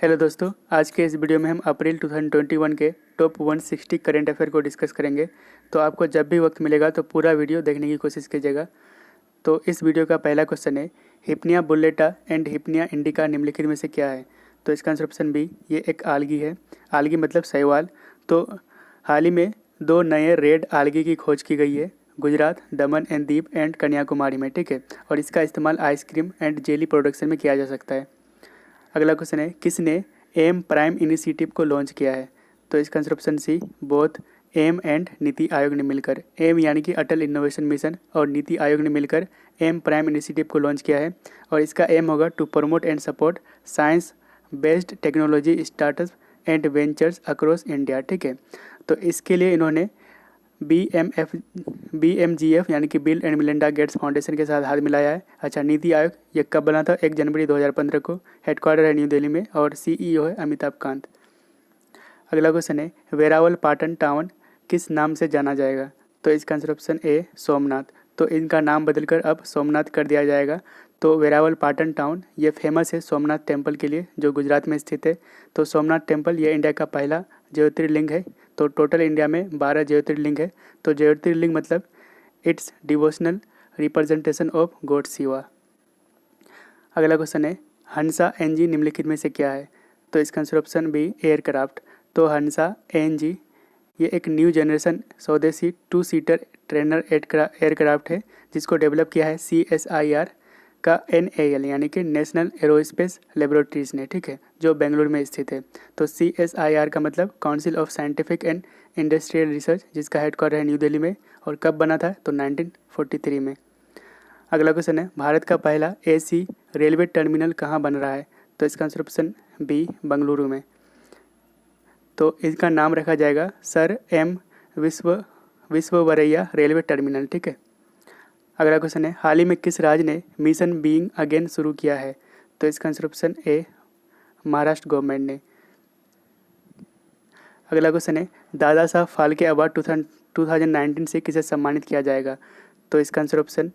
Hello दोस्तों, आज के इस वीडियो में हम अप्रैल 2021 के टॉप 160 करंट अफेयर को डिस्कस करेंगे। तो आपको जब भी वक्त मिलेगा तो पूरा वीडियो देखने की कोशिश कीजिएगा। तो इस वीडियो का पहला क्वेश्चन है, हिप्निया बुल्लेटा एंड हिप्निया इंडिका निम्नलिखित में से क्या है। तो इसका आंसर ऑप्शन बी, ये एक आलगी है। आलगी मतलब शैवाल। तो हाल ही में दो नए रेड आलगी की खोज की गई है गुजरात, दमन एंड दीव एंड कन्याकुमारी में, ठीक है। और इसका इस्तेमाल आइसक्रीम एंड जेली प्रोडक्शन में किया जा सकता है। अगला क्वेश्चन है, किसने एम प्राइम इनिशिएटिव को लॉन्च किया है। तो इसका answer option C, both M and Niti Aayog ने मिलकर। एम यानी कि अटल इनोवेशन मिशन और नीति आयोग ने मिलकर एम प्राइम इनिशिएटिव को लॉन्च किया है। और इसका एम होगा to promote and support science based technology startup and ventures across India, ठीक है। तो इसके लिए इन्होंने BMGF यानी कि Bill and Melinda Gates Foundation के साथ हाथ मिलाया है। अच्छा, नीति आयोग ये कब बना था? 1 जनवरी 2015 को। हेडक्वार्टर है न्यू दिल्ली में और CEO है अमिताभ कांत। अगला क्वेश्चन है, वेरावल पाटन टाउन किस नाम से जाना जाएगा। तो इसका आंसर ऑप्शन ए, सोमनाथ। तो इनका नाम बदलकर अब सोमनाथ कर दिया जाएगा। तो वेरावल पाटन टाउन ये फेमस है सोमनाथ टेम्पल के लिए, जो गुजरात में स्थित है। तो सोमनाथ टेम्पल ये इंडिया का पहला ज्योतिर्लिंग है। तो टोटल इंडिया में 12 ज्योतिर्लिंग है। तो ज्योतिर्लिंग मतलब it's devotional representation of God Shiva. अगला क्वेश्चन है, हंसा एनजी निम्नलिखित में से क्या है। तो इसका आंसर ऑप्शन बी, एयरक्राफ्ट। तो हंसा एनजी ये एक न्यू जनरेशन स्वदेशी 2 सीटर ट्रेनर एयरक्राफ्ट है, जिसको डेवलप किया है CSIR का NAL यानी कि नेशनल एरोस्पेस लेबोरेटरीज ने, ठीक है, जो बेंगलुरु में स्थित है। तो CSIR का मतलब council of scientific and industrial research, जिसका हेडक्वार्टर है न्यू दिल्ली में। और कब बना था? तो 1943 में। अगला क्वेश्चन है, भारत का पहला AC रेलवे टर्मिनल कहाँ बन रहा है। तो इसका आंसर ऑप्शन बी, बंगलुरु में। तो इसका नाम रखा जाएगा sir M Visvesvaraya railway terminal, ठीक है। अगला क्वेश्चन है, हाल ही में किस राज्य ने मिशन बीइंग अगेन शुरू किया है। तो इसका आंसर ऑप्शन ए, महाराष्ट्र गवर्नमेंट ने। अगला क्वेश्चन है, दादा साहब फाल्के अवार्ड 2019 से किसे सम्मानित किया जाएगा। तो इसका आंसर ऑप्शन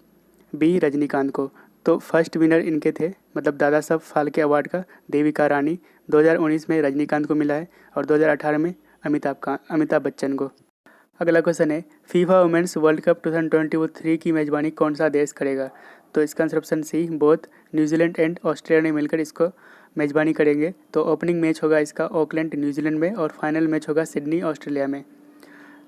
बी, रजनीकांत को। तो फर्स्ट विनर इनके थे, मतलब दादा साहब फाल्के अवार्ड का देविका रानी। 2019 में रजनीकांत को मिला है और 2018 में अमिताभ बच्चन को। अगला क्वेश्चन है, फीफा वुमेन्स वर्ल्ड कप 2023 की मेजबानी कौन सा देश करेगा। तो इसका answer option C, both New Zealand and Australia ने मिलकर इसको मेजबानी करेंगे। तो ओपनिंग मैच होगा इसका ऑकलैंड न्यूजीलैंड में और फाइनल मैच होगा सिडनी ऑस्ट्रेलिया में।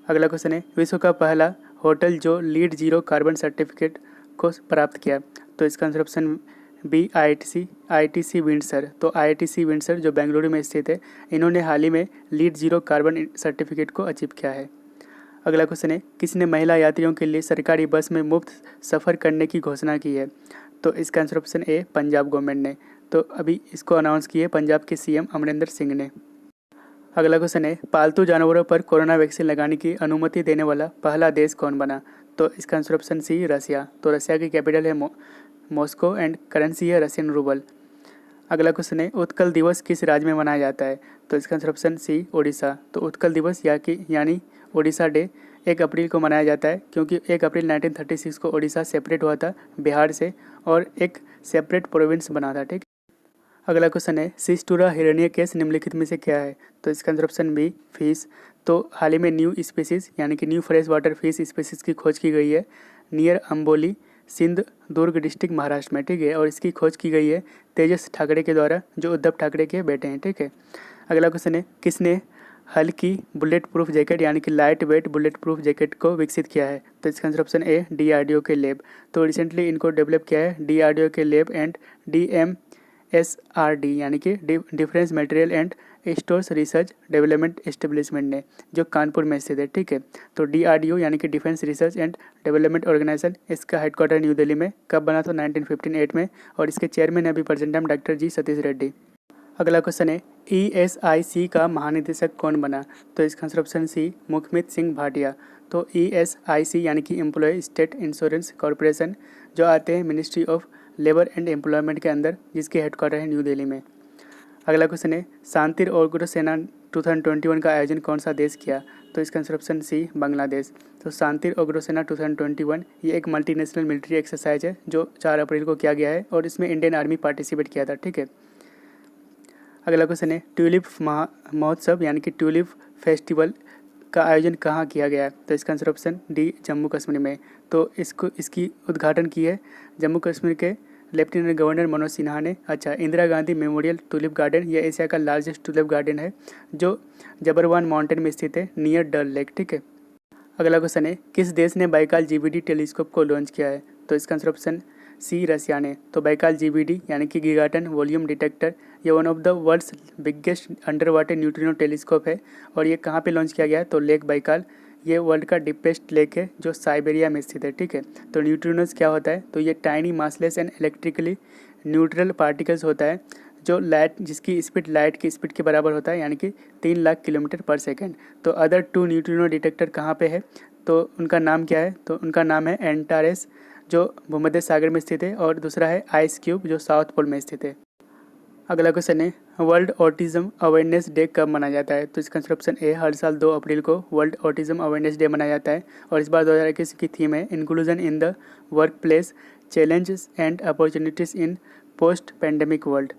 अगला क्वेश्चन है, विश्व का पहला होटल जो लीड जीरो कार्बन सर्टिफिकेट को प्राप्त किया। तो इसका answer option B, IITC Windsor. तो IITC विंडसर जो बेंगलुरु में स्थित है, इन्होंने हाल ही में लीड जीरो कार्बन सर्टिफिकेट को अचीव किया है। अगला क्वेश्चन है, किसने महिला यात्रियों के लिए सरकारी बस में मुफ्त सफ़र करने की घोषणा की है। तो इसका आंसर ऑप्शन ए, पंजाब गवर्नमेंट ने। तो अभी इसको अनाउंस किए पंजाब के CM अमरिंदर सिंह ने। अगला क्वेश्चन है, पालतू जानवरों पर कोरोना वैक्सीन लगाने की अनुमति देने वाला पहला देश कौन बना। तो इसका आंसर ऑप्शन सी, रसिया। तो रसिया की कैपिटल है मॉस्को एंड करेंसी है रशियन रूबल। अगला क्वेश्चन है, उत्कल दिवस किस राज्य में मनाया जाता है। तो इसका आंसर ऑप्शन सी, ओडिशा। तो उत्कल दिवस यानी ओडिशा डे 1 अप्रैल को मनाया जाता है, क्योंकि 1 अप्रैल 1936 को ओडिशा सेपरेट हुआ था बिहार से और एक सेपरेट प्रोविंस बना था, ठीक। अगला क्वेश्चन है, सिस्टूरा हिरण्यकेश निम्नलिखित में से क्या है। तो इसका आंसर ऑप्शन बी, फिश। तो हाल ही में न्यू स्पीसीज यानी कि new fresh water fish species की खोज की गई है नियर अम्बोली, सिंध दुर्ग डिस्ट्रिक्ट, महाराष्ट्र में, ठीक है। और इसकी खोज की गई है तेजस ठाकरे के द्वारा, जो उद्धव ठाकरे के बेटे हैं, ठीक है। अगला क्वेश्चन है, किसने हल्की बुलेट प्रूफ जैकेट यानी कि light weight bullet proof jacket को विकसित किया है। तो इसका आंसर ऑप्शन ए, DRDO के लैब। तो रिसेंटली इनको डेवलप किया है DRDO के लैब एंड DMSRD यानी कि difference material and stores research development establishment ने, जो कानपुर में स्थित है, ठीक है। तो DRDO यानी कि defence research and development organisation, इसका हेडक्वार्टर न्यू दिल्ली में। कब बना था? 1958 में। और इसके चेयरमैन है अभी प्रेजेंट टाइम डॉक्टर जी सतीश रेड्डी। अगला क्वेश्चन है, ESIC का महानिदेशक कौन बना। तो इसका answer option C, Mukhmit Singh Bhatia. तो ESIC यानी कि एम्प्लॉय स्टेट इंश्योरेंस कॉरपोरेशन, जो आते हैं ministry of labour and employment के अंदर, जिसके हेडक्वार्टर है न्यू दिल्ली में। अगला क्वेश्चन है, शांतिर और सेना 2021 का आयोजन कौन सा देश किया। तो इसका आंसर ऑप्शन सी, बांग्लादेश। तो शांतिर और सेना 2021 ये एक मल्टीनेशनल मिलिट्री एक्सरसाइज है जो 4 अप्रैल को किया गया है और इसमें इंडियन आर्मी पार्टिसिपेट किया था, ठीक है। अगला क्वेश्चन है ट्यूलिप महोत्सव यानी कि ट्यूलिप फेस्टिवल का आयोजन कहाँ किया गया है? तो इसका answer option D Jammu Kashmir में। तो इसकी उद्घाटन की है जम्मू कश्मीर के लेफ्टिनेंट गवर्नर मनोज सिन्हा ने। अच्छा, Indira Gandhi memorial tulip garden यह एशिया का लार्जेस्ट टूलिप गार्डन है जो जबरवान माउंटेन में स्थित है नियर डल लेक। ठीक है। अगला क्वेश्चन है किस देश ने बाइकाल जीबीडी टेलीस्कोप को लॉन्च किया है? तो इसका आंसर ऑप्शन सी रसिया ने। तो बाइकाल जीबीडी यानी कि गिगाटन वॉल्यूम डिटेक्टर ये one of the world's biggest under water neutrino telescope है और ये कहाँ पे लॉन्च किया गया है? तो लेक बाइकाल, ये वर्ल्ड का डीपेस्ट लेक है जो साइबेरिया में स्थित है। ठीक है। तो न्यूट्रिनोज क्या होता है? तो ये tiny massless and electrically neutral particles होता है जो लाइट जिसकी स्पीड लाइट की स्पीड के बराबर होता है यानी कि 3 लाख किलोमीटर पर सेकेंड। तो अदर 2 न्यूट्रिनो डिटेक्टर कहाँ पे है? तो उनका नाम क्या है? तो उनका नाम है एंटारेस जो भूमध्य सागर में स्थित है और दूसरा है आइस क्यूब जो साउथ पोल में स्थित है। अगला क्वेश्चन है वर्ल्ड ऑटिज्म अवेयरनेस डे कब मनाया जाता है? तो इसका आंसर ऑप्शन ए हर साल 2 अप्रैल को वर्ल्ड ऑटिज्म अवेयरनेस डे मनाया जाता है और इस बार 2021 की थीम है inclusion in the work place challenges and opportunities in post pandemic world.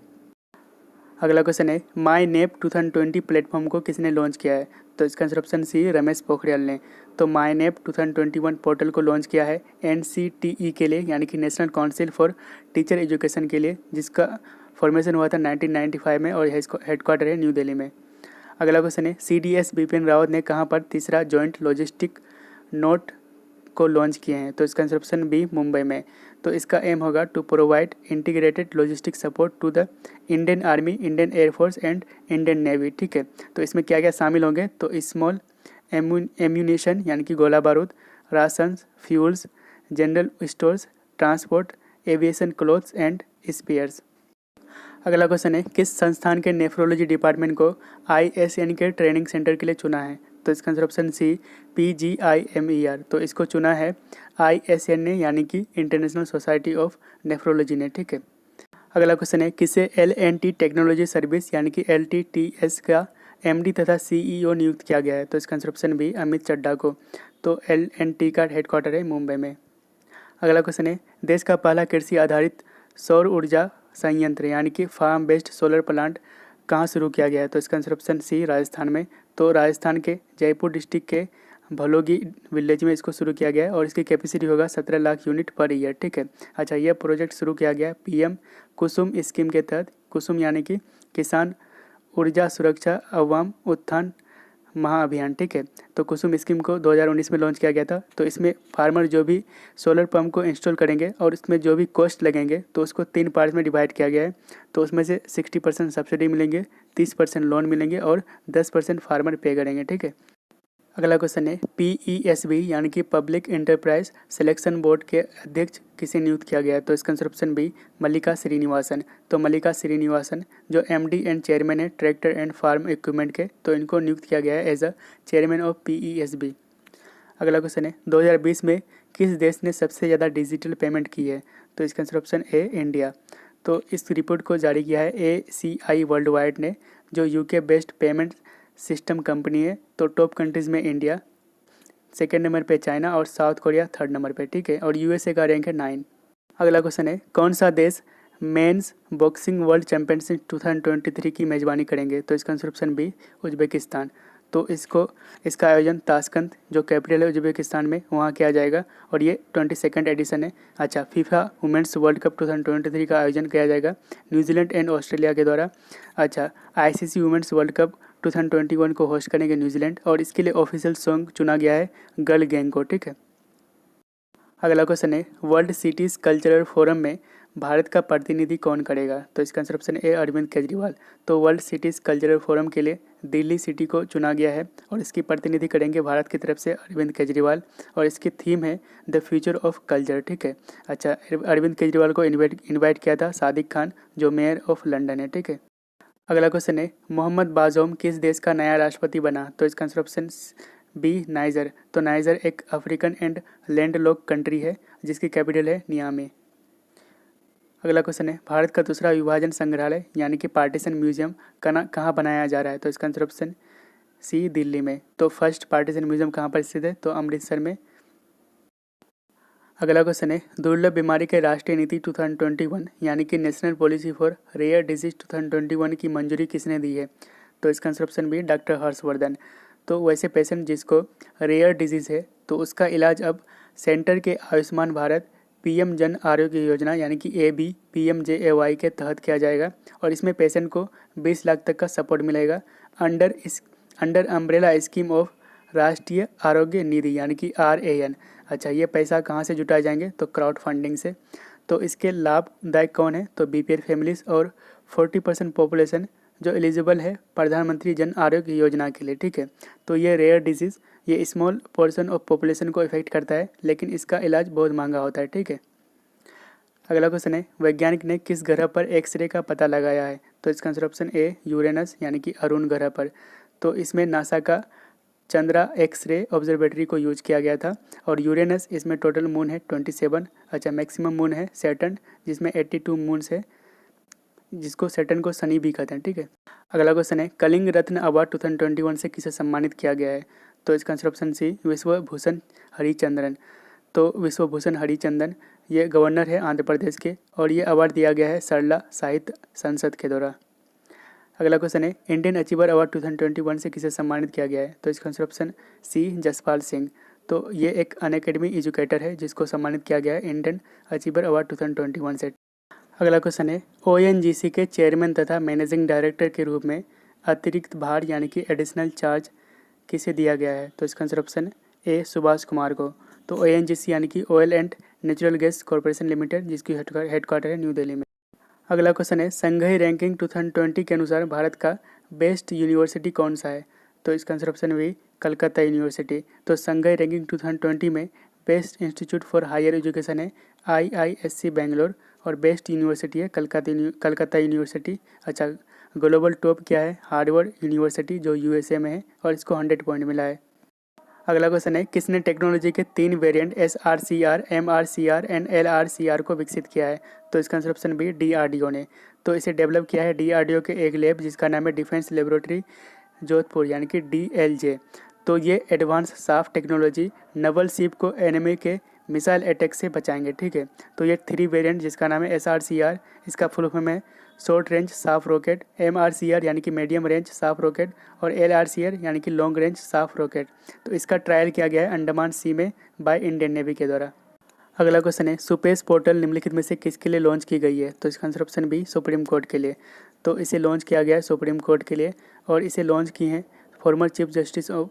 अगला क्वेश्चन है माई नेप 2020 प्लेटफॉर्म को किसने लॉन्च किया है? तो इसका answer option C Ramesh Pokhriyal ने। तो माई नेप 2021 पोर्टल को लॉन्च किया है NCTE के लिए यानी कि national council for teacher education के लिए, जिसका फॉर्मेशन हुआ था 1995 में और हेडक्वार्टर है न्यू दिल्ली में। अगला क्वेश्चन है CDS बिपिन रावत ने कहाँ पर तीसरा जॉइंट लॉजिस्टिक नोट को लॉन्च किए हैं? तो इसका आंसर ऑप्शन बी मुंबई में। तो इसका एम होगा to provide integrated logistic support to the Indian army, Indian air force and Indian navy. ठीक है। तो इसमें क्या क्या शामिल होंगे? तो स्मॉल एम्यूनेशन यानी कि गोला बारूद, ration, fuels, general stores, transport, aviation clothes and spheres. अगला क्वेश्चन है किस संस्थान के नेफ्रोलॉजी डिपार्टमेंट को ISN के ट्रेनिंग सेंटर के लिए चुना है? तो इसका आंसर ऑप्शन सी PGIMER। तो इसको चुना है ISN ने यानी कि इंटरनेशनल सोसाइटी ऑफ नेफ्रोलॉजी ने। ठीक है। अगला क्वेश्चन है किसे L&T टेक्नोलॉजी सर्विस यानी कि LTTS का MD तथा CEO नियुक्त किया गया है? तो इसका answer option B Amit Chadha को। तो L&T का हेडक्वार्टर है मुंबई में। अगला क्वेश्चन है देश का पहला कृषि आधारित सौर ऊर्जा संयंत्र यानी कि फार्म बेस्ड सोलर प्लांट कहाँ शुरू किया गया है? तो इसका आंसर ऑप्शन सी राजस्थान में। तो राजस्थान के जयपुर डिस्ट्रिक्ट के भलोगी विलेज में इसको शुरू किया गया है और इसकी कैपेसिटी होगा 17 लाख यूनिट पर ईयर। ठीक है। अच्छा, यह प्रोजेक्ट शुरू किया गया है PM कुसुम स्कीम के तहत। कुसुम यानी कि किसान ऊर्जा सुरक्षा अवाम उत्थान महाअभियान। ठीक है। तो कुसुम स्कीम को 2019 में लॉन्च किया गया था। तो इसमें फार्मर जो भी सोलर पंप को इंस्टॉल करेंगे और इसमें जो भी कॉस्ट लगेंगे तो उसको 3 पार्ट्स में डिवाइड किया गया है। तो उसमें से 60% सब्सिडी मिलेंगे, 30% लोन मिलेंगे और 10% फार्मर पे करेंगे। ठीक है। अगला क्वेश्चन है PESB यानी कि पब्लिक एंटरप्राइज सिलेक्शन बोर्ड के अध्यक्ष किसे नियुक्त किया गया है? तो इसका answer option B Mallika Srinivasan. तो मल्लिका श्रीनिवासन जो MD एंड चेयरमैन है ट्रैक्टर एंड फार्म इक्विपमेंट के, तो इनको नियुक्त किया गया है as a chairman of PESB। अगला क्वेश्चन है 2020 में किस देश ने सबसे ज़्यादा डिजिटल पेमेंट की है? तो इसका आंसर ऑप्शन ए इंडिया। तो इस रिपोर्ट को जारी किया है ACI वर्ल्ड वाइड ने जो UK based payment system company है। तो टॉप कंट्रीज़ में इंडिया, सेकेंड नंबर पे चाइना और साउथ कोरिया थर्ड नंबर पे। ठीक है। और USA का रैंक है 9। अगला क्वेश्चन है कौन सा देश मेंस बॉक्सिंग वर्ल्ड चैंपियनशिप 2023 की मेज़बानी करेंगे? तो इसका आंसर ऑप्शन बी उज्बेकिस्तान। तो इसका आयोजन ताशकंद जो कैपिटल है उज्बेकिस्तान में वहाँ किया जाएगा और ये 22nd एडिशन है। अच्छा, फीफा वुमेंस वर्ल्ड कप 2023 का आयोजन किया जाएगा न्यूजीलैंड एंड ऑस्ट्रेलिया के द्वारा। अच्छा, ICC वुमेंस वर्ल्ड कप 2021 को होस्ट करेंगे न्यूजीलैंड और इसके लिए ऑफिशियल सॉन्ग चुना गया है गर्ल गैंग को। ठीक है। अगला क्वेश्चन है वर्ल्ड सिटीज़ कल्चरल फोरम में भारत का प्रतिनिधि कौन करेगा? तो इसका answer option A Arvind Kejriwal. तो वर्ल्ड सिटीज़ कल्चरल फोरम के लिए दिल्ली सिटी को चुना गया है और इसकी प्रतिनिधि करेंगे भारत की तरफ से अरविंद केजरीवाल और इसकी थीम है द फ्यूचर ऑफ कल्चर। ठीक है। अच्छा, अरविंद केजरीवाल को इन्वाइट किया था सादिक खान जो मेयर ऑफ लंदन है। ठीक है। अगला क्वेश्चन है मोहम्मद बाजौम किस देश का नया राष्ट्रपति बना? तो इसका आंसर ऑप्शन बी नाइजर। तो नाइजर एक अफ्रीकन एंड लैंडलॉक कंट्री है जिसकी कैपिटल है नियामी। अगला क्वेश्चन है भारत का दूसरा विभाजन संग्रहालय यानी कि पार्टीशन म्यूजियम कहाँ बनाया जा रहा है? तो इसका आंसर ऑप्शन सी दिल्ली में। तो फर्स्ट पार्टीशन म्यूजियम कहाँ पर स्थित है? तो अमृतसर में। अगला क्वेश्चन है दुर्लभ बीमारी के राष्ट्रीय नीति 2021 यानी कि national policy for rare disease 2021 की मंजूरी किसने दी है? तो इसका answer option B doctor Harshvardhan. तो वैसे पेशेंट जिसको रेयर डिजीज़ है तो उसका इलाज अब सेंटर के आयुष्मान भारत पीएम जन आरोग्य योजना यानी कि ABPMJAY के तहत किया जाएगा और इसमें पेशेंट को 20 लाख तक का सपोर्ट मिलेगा अंडर अम्ब्रेला स्कीम ऑफ राष्ट्रीय आरोग्य निधि यानी कि RAN। अच्छा, ये पैसा कहाँ से जुटाए जाएंगे? तो क्राउड फंडिंग से। तो इसके लाभदायक कौन है? तो BPL फैमिलीज और 40% पॉपुलेशन जो एलिजिबल है प्रधानमंत्री जन आरोग्य योजना के लिए। ठीक है, तो ये रेयर डिजीज़ ये स्मॉल पोर्शन ऑफ पॉपुलेशन को इफेक्ट करता है लेकिन इसका इलाज बहुत महंगा होता है। ठीक है, अगला क्वेश्चन है वैज्ञानिक ने किस ग्रह पर एक्सरे का पता लगाया है? तो इसका आंसर ऑप्शन ए यूरेनस यानी कि अरुण ग्रह पर। तो इसमें नासा का चंद्रा एक्सरे ऑब्जर्वेटरी को यूज किया गया था और यूरेनस इसमें टोटल मून है 27। अच्छा, मैक्सिमम मून है सैटर्न जिसमें 82 मून्स है जिसको सैटर्न को शनि भी कहते हैं। ठीक है, अगला क्वेश्चन है कलिंग रत्न अवार्ड 2021 से किसे सम्मानित किया गया है? तो इसका आंसर ऑप्शन सी विश्वभूषण हरिचंद्रन। तो विश्वभूषण हरिचंदन ये गवर्नर है आंध्र प्रदेश के और ये अवार्ड दिया गया है सरला साहित्य संसद के द्वारा। अगला क्वेश्चन है इंडियन अचीवर अवार्ड 2021 से किसे सम्मानित किया गया है? तो इसका answer option C Jaspal Singh. तो ये एक अनएकेडमी एजुकेटर है जिसको सम्मानित किया गया है इंडियन अचीवर अवार्ड 2021 से। अगला क्वेश्चन है ONGC के चेयरमैन तथा मैनेजिंग डायरेक्टर के रूप में अतिरिक्त भार यानी कि एडिशनल चार्ज किसे दिया गया है? तो इसका आंसर ऑप्शन ए सुभाष कुमार को। तो ONGC यानी कि oil and natural gas corporation limited जिसकी हेडक्वार्टर है न्यू दिल्ली में। अगला क्वेश्चन है संघई रैंकिंग 2020 के अनुसार भारत का बेस्ट यूनिवर्सिटी कौन सा है? तो इसका answer option B Calcutta university. तो संघई रैंकिंग 2020 में best institute for higher education है IISc बेंगलोर और बेस्ट यूनिवर्सिटी है कलकत्ता यूनिवर्सिटी। अच्छा, ग्लोबल टॉप क्या है? हार्वर्ड यूनिवर्सिटी जो USA में है और इसको 100 पॉइंट मिला है। अगला क्वेश्चन है किसने टेक्नोलॉजी के 3 variant SRCR, MRCR and LRCR को विकसित किया है? तो इसका आंसर ऑप्शन बी DRDO ने। तो इसे डेवलप किया है DRDO के एक लैब जिसका नाम है डिफेंस लेबोरेटरी जोधपुर यानी कि DLJ। तो ये एडवांस साफ टेक्नोलॉजी नवल शिप को एनिमी के मिसाइल अटैक से बचाएंगे। ठीक है, तो ये 3 वेरिएंट जिसका नाम है SRCR इसका फुल फॉर्म है शॉर्ट रेंज साफ रॉकेट, MRCR यानी कि मीडियम रेंज साफ रॉकेट और LRCR यानी कि लॉन्ग रेंज साफ रॉकेट। तो इसका ट्रायल किया गया है अंडमान सी में बाय इंडियन नेवी के द्वारा। अगला क्वेश्चन है सुपेस पोर्टल निम्नलिखित में से किसके लिए लॉन्च की गई है? तो इसका answer option B supreme court के लिए। तो इसे लॉन्च किया गया है सुप्रीम कोर्ट के लिए और इसे लॉन्च की हैं former chief justice of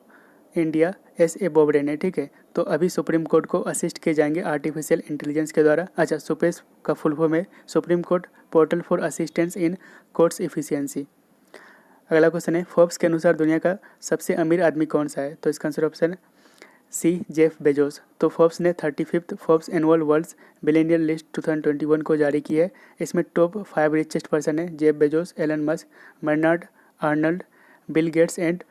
India SA Bobde ने। ठीक है, तो अभी सुप्रीम कोर्ट को असिस्ट किए जाएंगे आर्टिफिशियल इंटेलिजेंस के द्वारा। अच्छा, सुपेस का फुल फॉर्म है supreme court portal for assistance in courts efficiency. अगला क्वेश्चन है फोर्ब्स के अनुसार दुनिया का सबसे अमीर आदमी कौन सा है? तो इसका answer option C Jeff Bezos. तो फोर्ब्स ने 35th Forbes annual world's billionaire list 2021 को जारी की है। इसमें टॉप 5 रिचेस्ट पर्सन है Jeff Bezos, Elon Musk, Bernard Arnault, Bill Gates and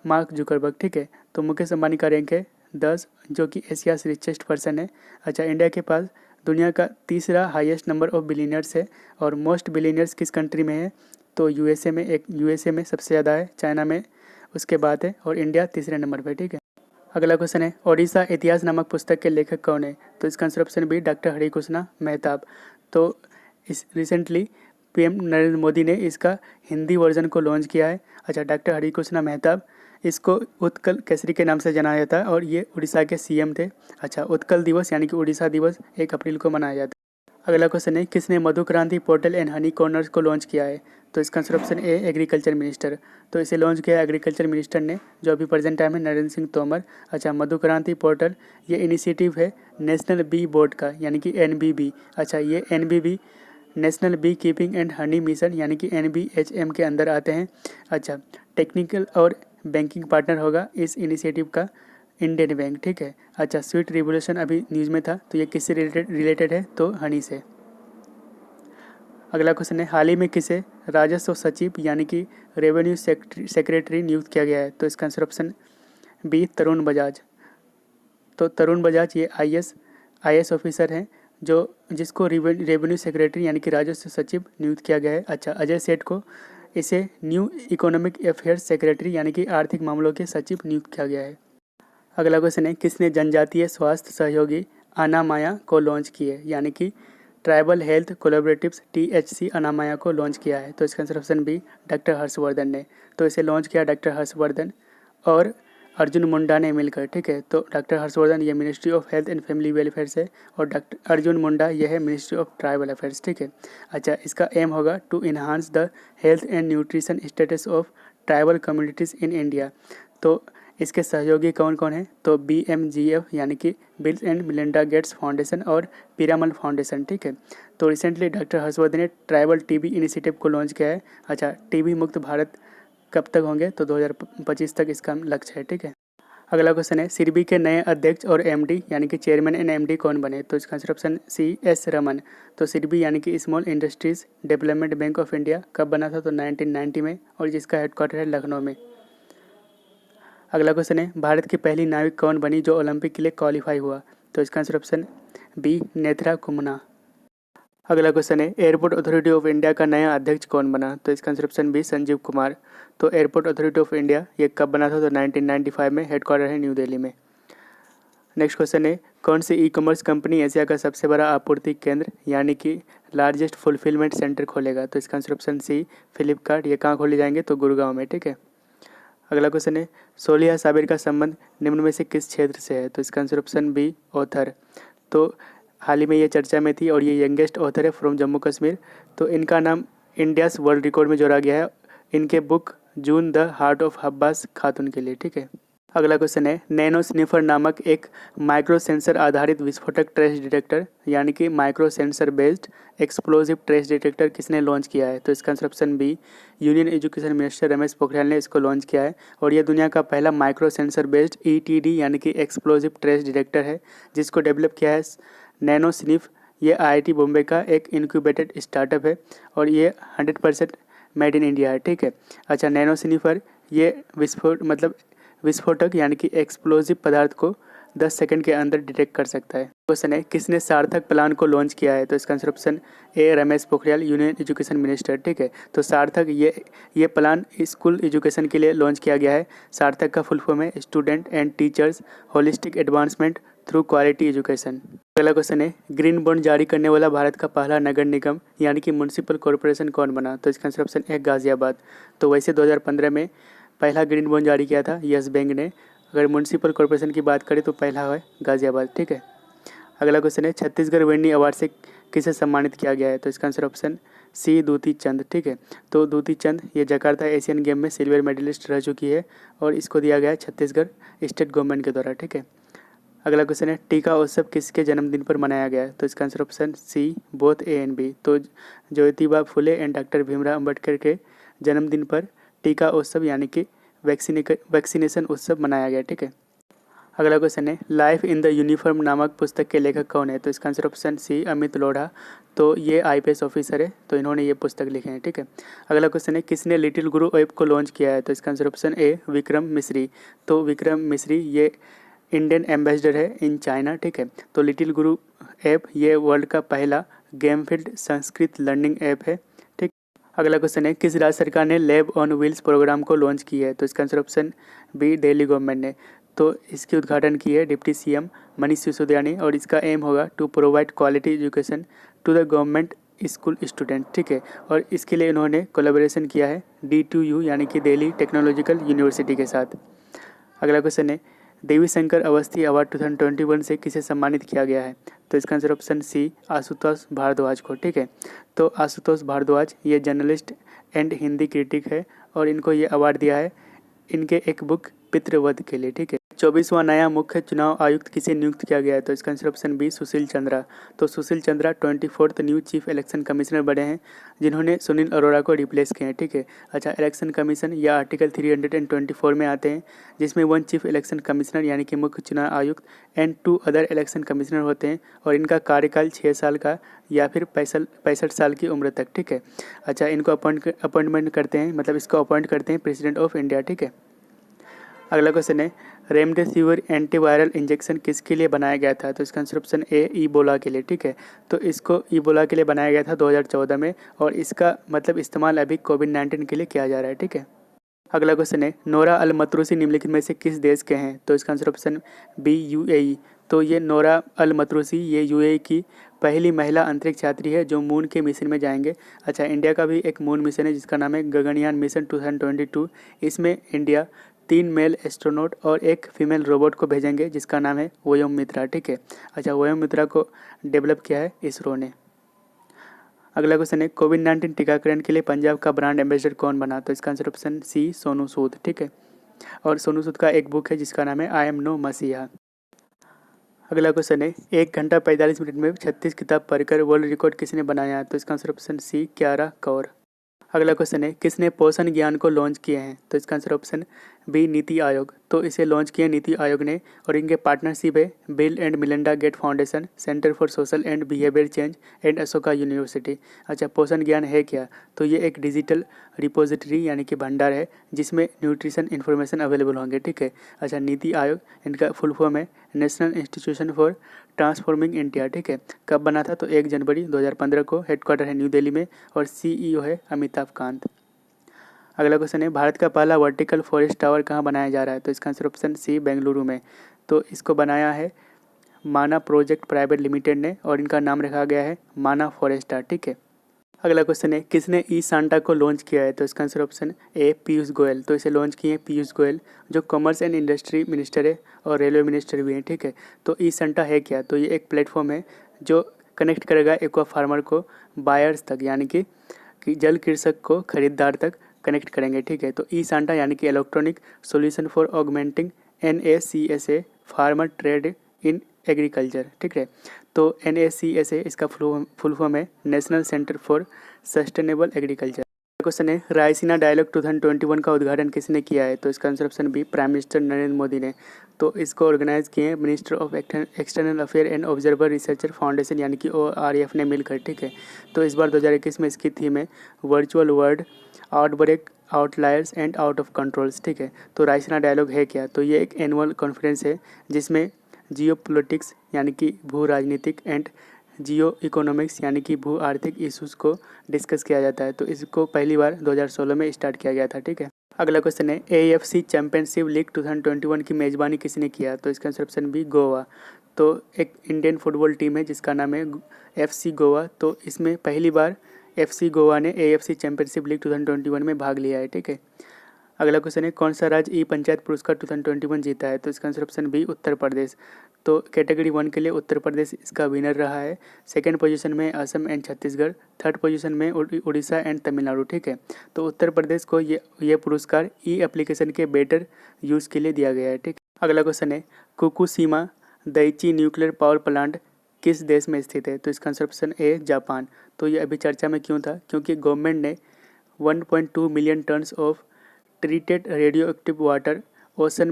Mark Zuckerberg. ठीक है, तो मुकेश अंबानी का रैंक है 10 जो कि एशिया से रिचेस्ट पर्सन है। अच्छा, इंडिया के पास दुनिया का तीसरा हाईएस्ट नंबर ऑफ बिलियनर्स है और मोस्ट बिलियनर्स किस कंट्री में है? तो USA में सबसे ज़्यादा है, चाइना में उसके बाद है और इंडिया तीसरे नंबर पर। ठीक है, अगला क्वेश्चन है ओडिशा इतिहास नामक पुस्तक के लेखक कौन है? तो इसका answer option B doctor Harikrishna Mehtab. तो इस रिसेंटली PM नरेंद्र मोदी ने इसका हिंदी वर्जन को लॉन्च किया है। अच्छा, डॉक्टर हरिकृष्णा मेहताब इसको उत्कल केसरी के नाम से जाना जाता है और ये उड़ीसा के CM थे। अच्छा, उत्कल दिवस यानी कि उड़ीसा दिवस 1 अप्रैल को मनाया जाता है। अगला क्वेश्चन है किसने मधु क्रांति पोर्टल एंड हनी कॉर्नर्स को लॉन्च किया है? तो इसका आंसर ऑप्शन ए एग्रीकल्चर मिनिस्टर। तो इसे लॉन्च किया एग्रीकल्चर मिनिस्टर ने जो अभी प्रेजेंट टाइम है नरेंद्र सिंह तोमर। अच्छा, मधु क्रांति पोर्टल ये इनिशिएटिव है नेशनल बी बोर्ड का यानी कि NBB। अच्छा, ये NBB national bee keeping and honey mission यानी कि NBHM के अंदर आते हैं। अच्छा, टेक्निकल और बैंकिंग पार्टनर होगा इस इनिशिएटिव का इंडियन बैंक। ठीक है, अच्छा, स्वीट रिवोल्यूशन अभी न्यूज़ में था तो ये किससे रिलेटेड है? तो हनी से। अगला क्वेश्चन है हाल ही में किसे राजस्व सचिव यानी कि रेवेन्यू सेक्रेटरी नियुक्त किया गया है? तो इसका answer option B Tarun Bajaj. तो तरुण बजाज ये IS ऑफिसर हैं जिसको रेवेन्यू सेक्रेटरी यानी कि राजस्व सचिव नियुक्त किया गया है। अच्छा, अजय सेठ को इसे न्यू इकोनॉमिक अफेयर्स सेक्रेटरी यानी कि आर्थिक मामलों के सचिव नियुक्त किया गया है। अगला क्वेश्चन है किसने जनजातीय स्वास्थ्य सहयोगी अनामाया को लॉन्च की है, यानी कि tribal health collaboratives THC Anamaya को लॉन्च किया है। तो इसका answer option B doctor Harshvardhan ने। तो इसे लॉन्च किया डॉक्टर हर्षवर्धन और अर्जुन मुंडा ने मिलकर, ठीक है। तो डॉक्टर हर्षवर्धन ये ministry of health and family welfare से, और डॉक्टर अर्जुन मुंडा ये है मिनिस्ट्री ऑफ ट्राइबल अफेयर्स, ठीक है। अच्छा, इसका एम होगा to enhance the health and nutrition status of tribal communities in India. तो इसके सहयोगी कौन कौन है? तो BMGF यानी कि Bill and Melinda Gates foundation और पिरामल फाउंडेशन, ठीक है। तो रिसेंटली डॉक्टर हर्षवर्धन ने ट्राइबल TB इनिशिएटिव को लॉन्च किया है। अच्छा, TB मुक्त भारत कब तक होंगे? तो 2025 तक इसका लक्ष्य है, ठीक है। अगला क्वेश्चन है, सिरबी के नए अध्यक्ष और MD यानी कि चेयरमैन एंड MD कौन बने? तो इसका आंसर ऑप्शन CS रमन। तो सिरबी यानी कि small industries development bank of India कब बना था? तो 1990 में, और जिसका हेडक्वार्टर है लखनऊ में। अगला क्वेश्चन है, भारत की पहली नाविक कौन बनी जो ओलंपिक के लिए क्वालिफाई हुआ? तो इसका आंसर ऑप्शन बी नेत्रा कुमना। अगला क्वेश्चन है, एयरपोर्ट अथॉरिटी ऑफ इंडिया का नया अध्यक्ष कौन बना? तो इसका answer option B Sanjeev Kumar. तो एयरपोर्ट अथॉरिटी ऑफ इंडिया ये कब बना था? तो 1995 में, हेडक्वार्टर है न्यू दिल्ली में। नेक्स्ट क्वेश्चन है, कौन सी ई-कॉमर्स कंपनी एशिया का सबसे बड़ा आपूर्ति केंद्र यानी कि लार्जेस्ट फुलफिलमेंट सेंटर खोलेगा? तो इसका आंसर ऑप्शन सी फ्लिपकार्ट। ये कहाँ खोले जाएंगे? तो गुड़गांव में, ठीक है। अगला क्वेश्चन है, सोलिया साबिर का संबंध निम्न में से किस क्षेत्र से है? तो इसका आंसर ऑप्शन बी ऑथर। तो हाल ही में ये चर्चा में थी और ये यंगेस्ट ऑथर है फ्रॉम जम्मू कश्मीर। तो इनका नाम इंडियाज़ वर्ल्ड रिकॉर्ड में जोड़ा गया है इनके book June the heart of Habbas Khatoon के लिए, ठीक है। अगला क्वेश्चन है, नैनो स्निफर नामक एक माइक्रो सेंसर आधारित विस्फोटक ट्रेस डिटेक्टर यानी कि micro sensor based explosive trace detector किसने लॉन्च किया है? तो इसका answer option B union education minister Ramesh Pokhriyal ने इसको लॉन्च किया है, और यह दुनिया का पहला माइक्रो सेंसर बेस्ड ETD यानी कि एक्सप्लोजिव ट्रेस डिटेक्टर है, जिसको डेवलप किया है नैनो स्निफ। ये IIT बॉम्बे का एक इनक्यूबेटेड स्टार्टअप है, और ये 100% मेड इन इंडिया है, ठीक है। अच्छा, नैनो स्निफर ये विस्फोटक यानी कि एक्सप्लोजिव पदार्थ को 10 सेकंड के अंदर डिटेक्ट कर सकता है। क्वेश्चन है, किसने सार्थक प्लान को लॉन्च किया है? तो इसका आंसर ऑप्शन ए Ramesh Pokhriyal union education minister, ठीक है। तो सार्थक ये प्लान स्कूल एजुकेशन के लिए लॉन्च किया गया है। सार्थक का फुल फॉर्म है student and teachers holistic advancement through quality education. अगला क्वेश्चन है, ग्रीन बॉन्ड जारी करने वाला भारत का पहला नगर निगम यानी कि म्यूनसिपल कॉरपोरेशन कौन बना? तो इसका आंसर ऑप्शन ए गाजियाबाद। तो वैसे 2015 में पहला ग्रीन बॉन्ड जारी किया था यस बैंक ने। अगर म्यूनसिपल कॉरपोरेशन की बात करें तो पहला है गाजियाबाद, ठीक है। अगला क्वेश्चन है, छत्तीसगढ़ वेंडी अवार्ड से किसे सम्मानित किया गया है? तो इसका आंसर ऑप्शन सी दूती चंद, ठीक है। तो दूती चंद ये जकार्ता एशियन गेम में सिल्वर मेडलिस्ट रह चुकी है, और इसको दिया गया है छत्तीसगढ़ स्टेट गवर्नमेंट के द्वारा, ठीक है। अगला क्वेश्चन है, टीका उत्सव किसके जन्मदिन पर मनाया गया है? तो इसका answer option C both A and B. तो ज्योतिबा फुले एंड डॉक्टर भीमराव अम्बेडकर के जन्मदिन पर टीका उत्सव यानी कि वैक्सीनेशन उत्सव मनाया गया, ठीक है। अगला क्वेश्चन है, लाइफ इन द यूनिफॉर्म नामक पुस्तक के लेखक कौन है? तो इसका answer option C Amit Lodha. तो ये IPS ऑफिसर है, तो इन्होंने ये पुस्तक लिखे हैं, ठीक है। अगला क्वेश्चन है, किसने लिटिल गुरु ऐप को लॉन्च किया है? तो इसका आंसर ऑप्शन ए विक्रम मिश्री। तो विक्रम मिश्री ये इंडियन एम्बेसडर है इन चाइना, ठीक है। तो लिटिल गुरु ऐप ये वर्ल्ड का पहला gamified Sanskrit learning app है, ठीक। अगला क्वेश्चन है, किस राज्य सरकार ने लैब ऑन व्हील्स प्रोग्राम को लॉन्च किया है? तो इसका answer option B Delhi government ने। तो इसकी उद्घाटन की है डिप्टी CM मनीष सिसोदिया ने, और इसका एम होगा to provide quality education to the government school student, ठीक है। और इसके लिए इन्होंने कोलैबोरेशन किया है D2U यानी कि दिल्ली टेक्नोलॉजिकल यूनिवर्सिटी के साथ। अगला क्वेश्चन है, देवी शंकर अवस्थी अवार्ड 2021 से किसे सम्मानित किया गया है? तो इसका answer option C Ashutosh Bhardwaj को, ठीक है। तो आशुतोष भारद्वाज ये जर्नलिस्ट एंड हिंदी क्रिटिक है, और इनको ये अवार्ड दिया है इनके एक बुक पितृवध के लिए, ठीक है। 24वां नया मुख्य चुनाव आयुक्त किसे नियुक्त किया गया है? तो इसका answer option B Sushil Chandra. तो Sushil Chandra 24th new chief election commissioner बने हैं, जिन्होंने सुनील अरोड़ा को रिप्लेस किए हैं, ठीक है। अच्छा, इलेक्शन कमीशन या आर्टिकल 324 में आते हैं, जिसमें 1 चीफ इलेक्शन कमिश्नर यानी कि मुख्य चुनाव आयुक्त एंड 2 अदर इलेक्शन कमिश्नर होते हैं, और इनका कार्यकाल 6 साल का या फिर 65 साल की उम्र तक, ठीक है। अच्छा, इनको अपॉइंटमेंट करते हैं, मतलब इसको अपॉइंट करते हैं प्रेसिडेंट ऑफ इंडिया, ठीक है। अगला क्वेश्चन है, रेमडेसिविर एंटीवायरल इंजेक्शन किसके लिए बनाया गया था? तो इसका आंसर ऑप्शन ए इबोला के लिए, ठीक है। तो इसको इबोला के लिए बनाया गया था 2014 में, और इसका मतलब इस्तेमाल अभी कोविड-19 के लिए किया जा रहा है, ठीक है। अगला क्वेश्चन है, नोरा अल मतरूसी निम्नलिखित में से किस देश के हैं? तो इसका आंसर ऑप्शन बी UAE। तो ये नोरा अल मतरूसी, ये यूएई की पहली महिला अंतरिक्ष यात्री है जो मून के मिशन में जाएंगे। अच्छा, इंडिया का भी एक मून मिशन है जिसका नाम है गगनयान मिशन 2022। इसमें इंडिया 3 मेल एस्ट्रोनॉट और एक फीमेल रोबोट को भेजेंगे जिसका नाम है वयोम मित्रा। ठीक है। अच्छा, वयोम मित्रा को डेवलप किया है इसरो ने। अगला क्वेश्चन है कोविड-19 टीकाकरण के लिए पंजाब का ब्रांड एम्बेसडर कौन बना? तो इसका आंसर ऑप्शन सी सोनू सूद। ठीक है। और सोनू सूद का एक बुक है जिसका नाम है आई एम नो मसीहा। अगला क्वेश्चन है 1 घंटा 45 मिनट में 36 किताब पढ़कर वर्ल्ड रिकॉर्ड किसने बनाया? तो इसका आंसर ऑप्शन सी क्यारा कौर। अगला क्वेश्चन है किसने पोषण ज्ञान को लॉन्च किए हैं? तो इसका answer option B NITI Aayog. तो इसे लॉन्च किया नीति आयोग ने और इनके पार्टनरशिप है Bill and Melinda Gate Foundation, centre for social and behaviour change and Ashoka university. अच्छा, पोषण ज्ञान है क्या? तो ये एक डिजिटल रिपोजिटरी यानी कि भंडार है जिसमें न्यूट्रिशन इन्फॉर्मेशन अवेलेबल होंगे। ठीक है। अच्छा, नीति आयोग इनका फुल फॉर्म है national institution for transforming India. ठीक है। कब बना था? तो 1 जनवरी 2015 को। हेडक्वार्टर है न्यू दिल्ली में और सीईओ है अमिताभ कांत। अगला क्वेश्चन है भारत का पहला वर्टिकल फॉरेस्ट टावर कहाँ बनाया जा रहा है? तो इसका आंसर ऑप्शन सी बेंगलुरु में। तो इसको बनाया है माना प्रोजेक्ट प्राइवेट लिमिटेड ने और इनका नाम रखा गया है माना फॉरेस्टा। ठीक है। अगला क्वेश्चन है किसने ई सांता को लॉन्च किया है? तो इसका आंसर ऑप्शन ए पीयूष गोयल। तो इसे लॉन्च किए हैं पीयूष गोयल जो कॉमर्स एंड इंडस्ट्री मिनिस्टर है और रेलवे मिनिस्टर भी हैं। ठीक है। तो ई सांता है क्या? तो ये एक प्लेटफॉर्म है जो कनेक्ट करेगा एक्वा फार्मर को बायर्स तक, यानी कि जल कृषक को खरीदार तक कनेक्ट करेंगे। ठीक है। तो ई सांता यानी कि electronic solution for augmenting NACSA farmer trade in agriculture. ठीक है। तो NACSA इसका फुल फॉर्म है national centre for sustainable agriculture. Question है रायसीना डायलॉग 2021 का उद्घाटन किसने किया है? तो इसका answer option B prime minister Narendra Modi ने। तो इसको ऑर्गेनाइज किए हैं minister of external affair and observer researcher foundation यानी कि ORF ने मिलकर। ठीक है। तो इस बार 2021 में इसकी थीम है virtual world outbreak outliers and out of controls. ठीक है। तो रायसीना डायलॉग है क्या? तो ये एक एनुअल कॉन्फ्रेंस है जिसमें जियो पॉलिटिक्स यानी कि भू राजनीतिक एंड जियो इकोनॉमिक्स यानी कि भू आर्थिक इशूज़ को डिस्कस किया जाता है। तो इसको पहली बार 2016 में स्टार्ट किया गया था। ठीक है। अगला क्वेश्चन है AFC चैंपियनशिप लीग 2021 की मेज़बानी किसने किया? तो इसका आंसर ऑप्शन बी गोवा। तो एक इंडियन फुटबॉल टीम है जिसका नाम है FC गोवा। तो इसमें पहली बार FC गोवा ने AFC चैंपियनशिप लीग 2021 में भाग लिया है। ठीक है। अगला क्वेश्चन है कौन सा राज्य ई पंचायत पुरस्कार 2021 जीता है? तो इसका answer option B Uttar Pradesh. तो कैटेगरी 1 के लिए उत्तर प्रदेश इसका विनर रहा है। सेकंड पोजीशन में Assam and Chhattisgarh, third position में उड़ीसा एंड तमिलनाडु। ठीक है। तो उत्तर प्रदेश को ये पुरस्कार ई एप्लीकेशन के बेटर यूज़ के लिए दिया गया है। ठीक। अगला क्वेश्चन है Fukushima Daiichi nuclear power plant किस देश में स्थित है? तो इसका आंसर ऑप्शन ए जापान। तो ये अभी चर्चा में क्यों था? क्योंकि गवर्नमेंट ने 1.2 million tons of treated radio active water ocean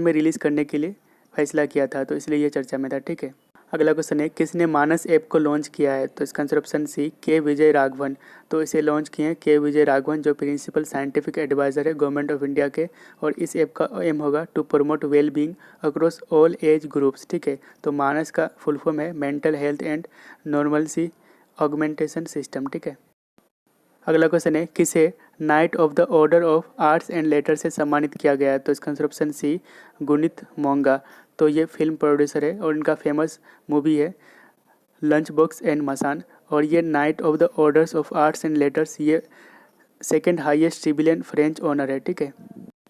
में रिलीज़ करने के लिए फैसला किया था, तो इसलिए ये चर्चा में था। ठीक है। अगला क्वेश्चन है किसने मानस ऐप को लॉन्च किया है? तो इसका आंसर ऑप्शन सी के विजय राघवन। तो इसे लॉन्च किए हैं के विजय राघवन जो प्रिंसिपल साइंटिफिक एडवाइज़र है गवर्नमेंट ऑफ इंडिया के। और इस ऐप का एम होगा to promote well being across all age groups. ठीक है। तो मानस का फुल फॉर्म है mental health and normalcy augmentation system. ठीक है। अगला क्वेश्चन है किसे knight of the order of arts and letter से सम्मानित किया गया है? तो इसका आंसर ऑप्शन सी गुणित मोंगा। तो ये फिल्म प्रोड्यूसर है और इनका फेमस मूवी है लंच बॉक्स एंड मसान। और ये knight of the orders of arts and letters ये second highest civilian French honour है। ठीक है।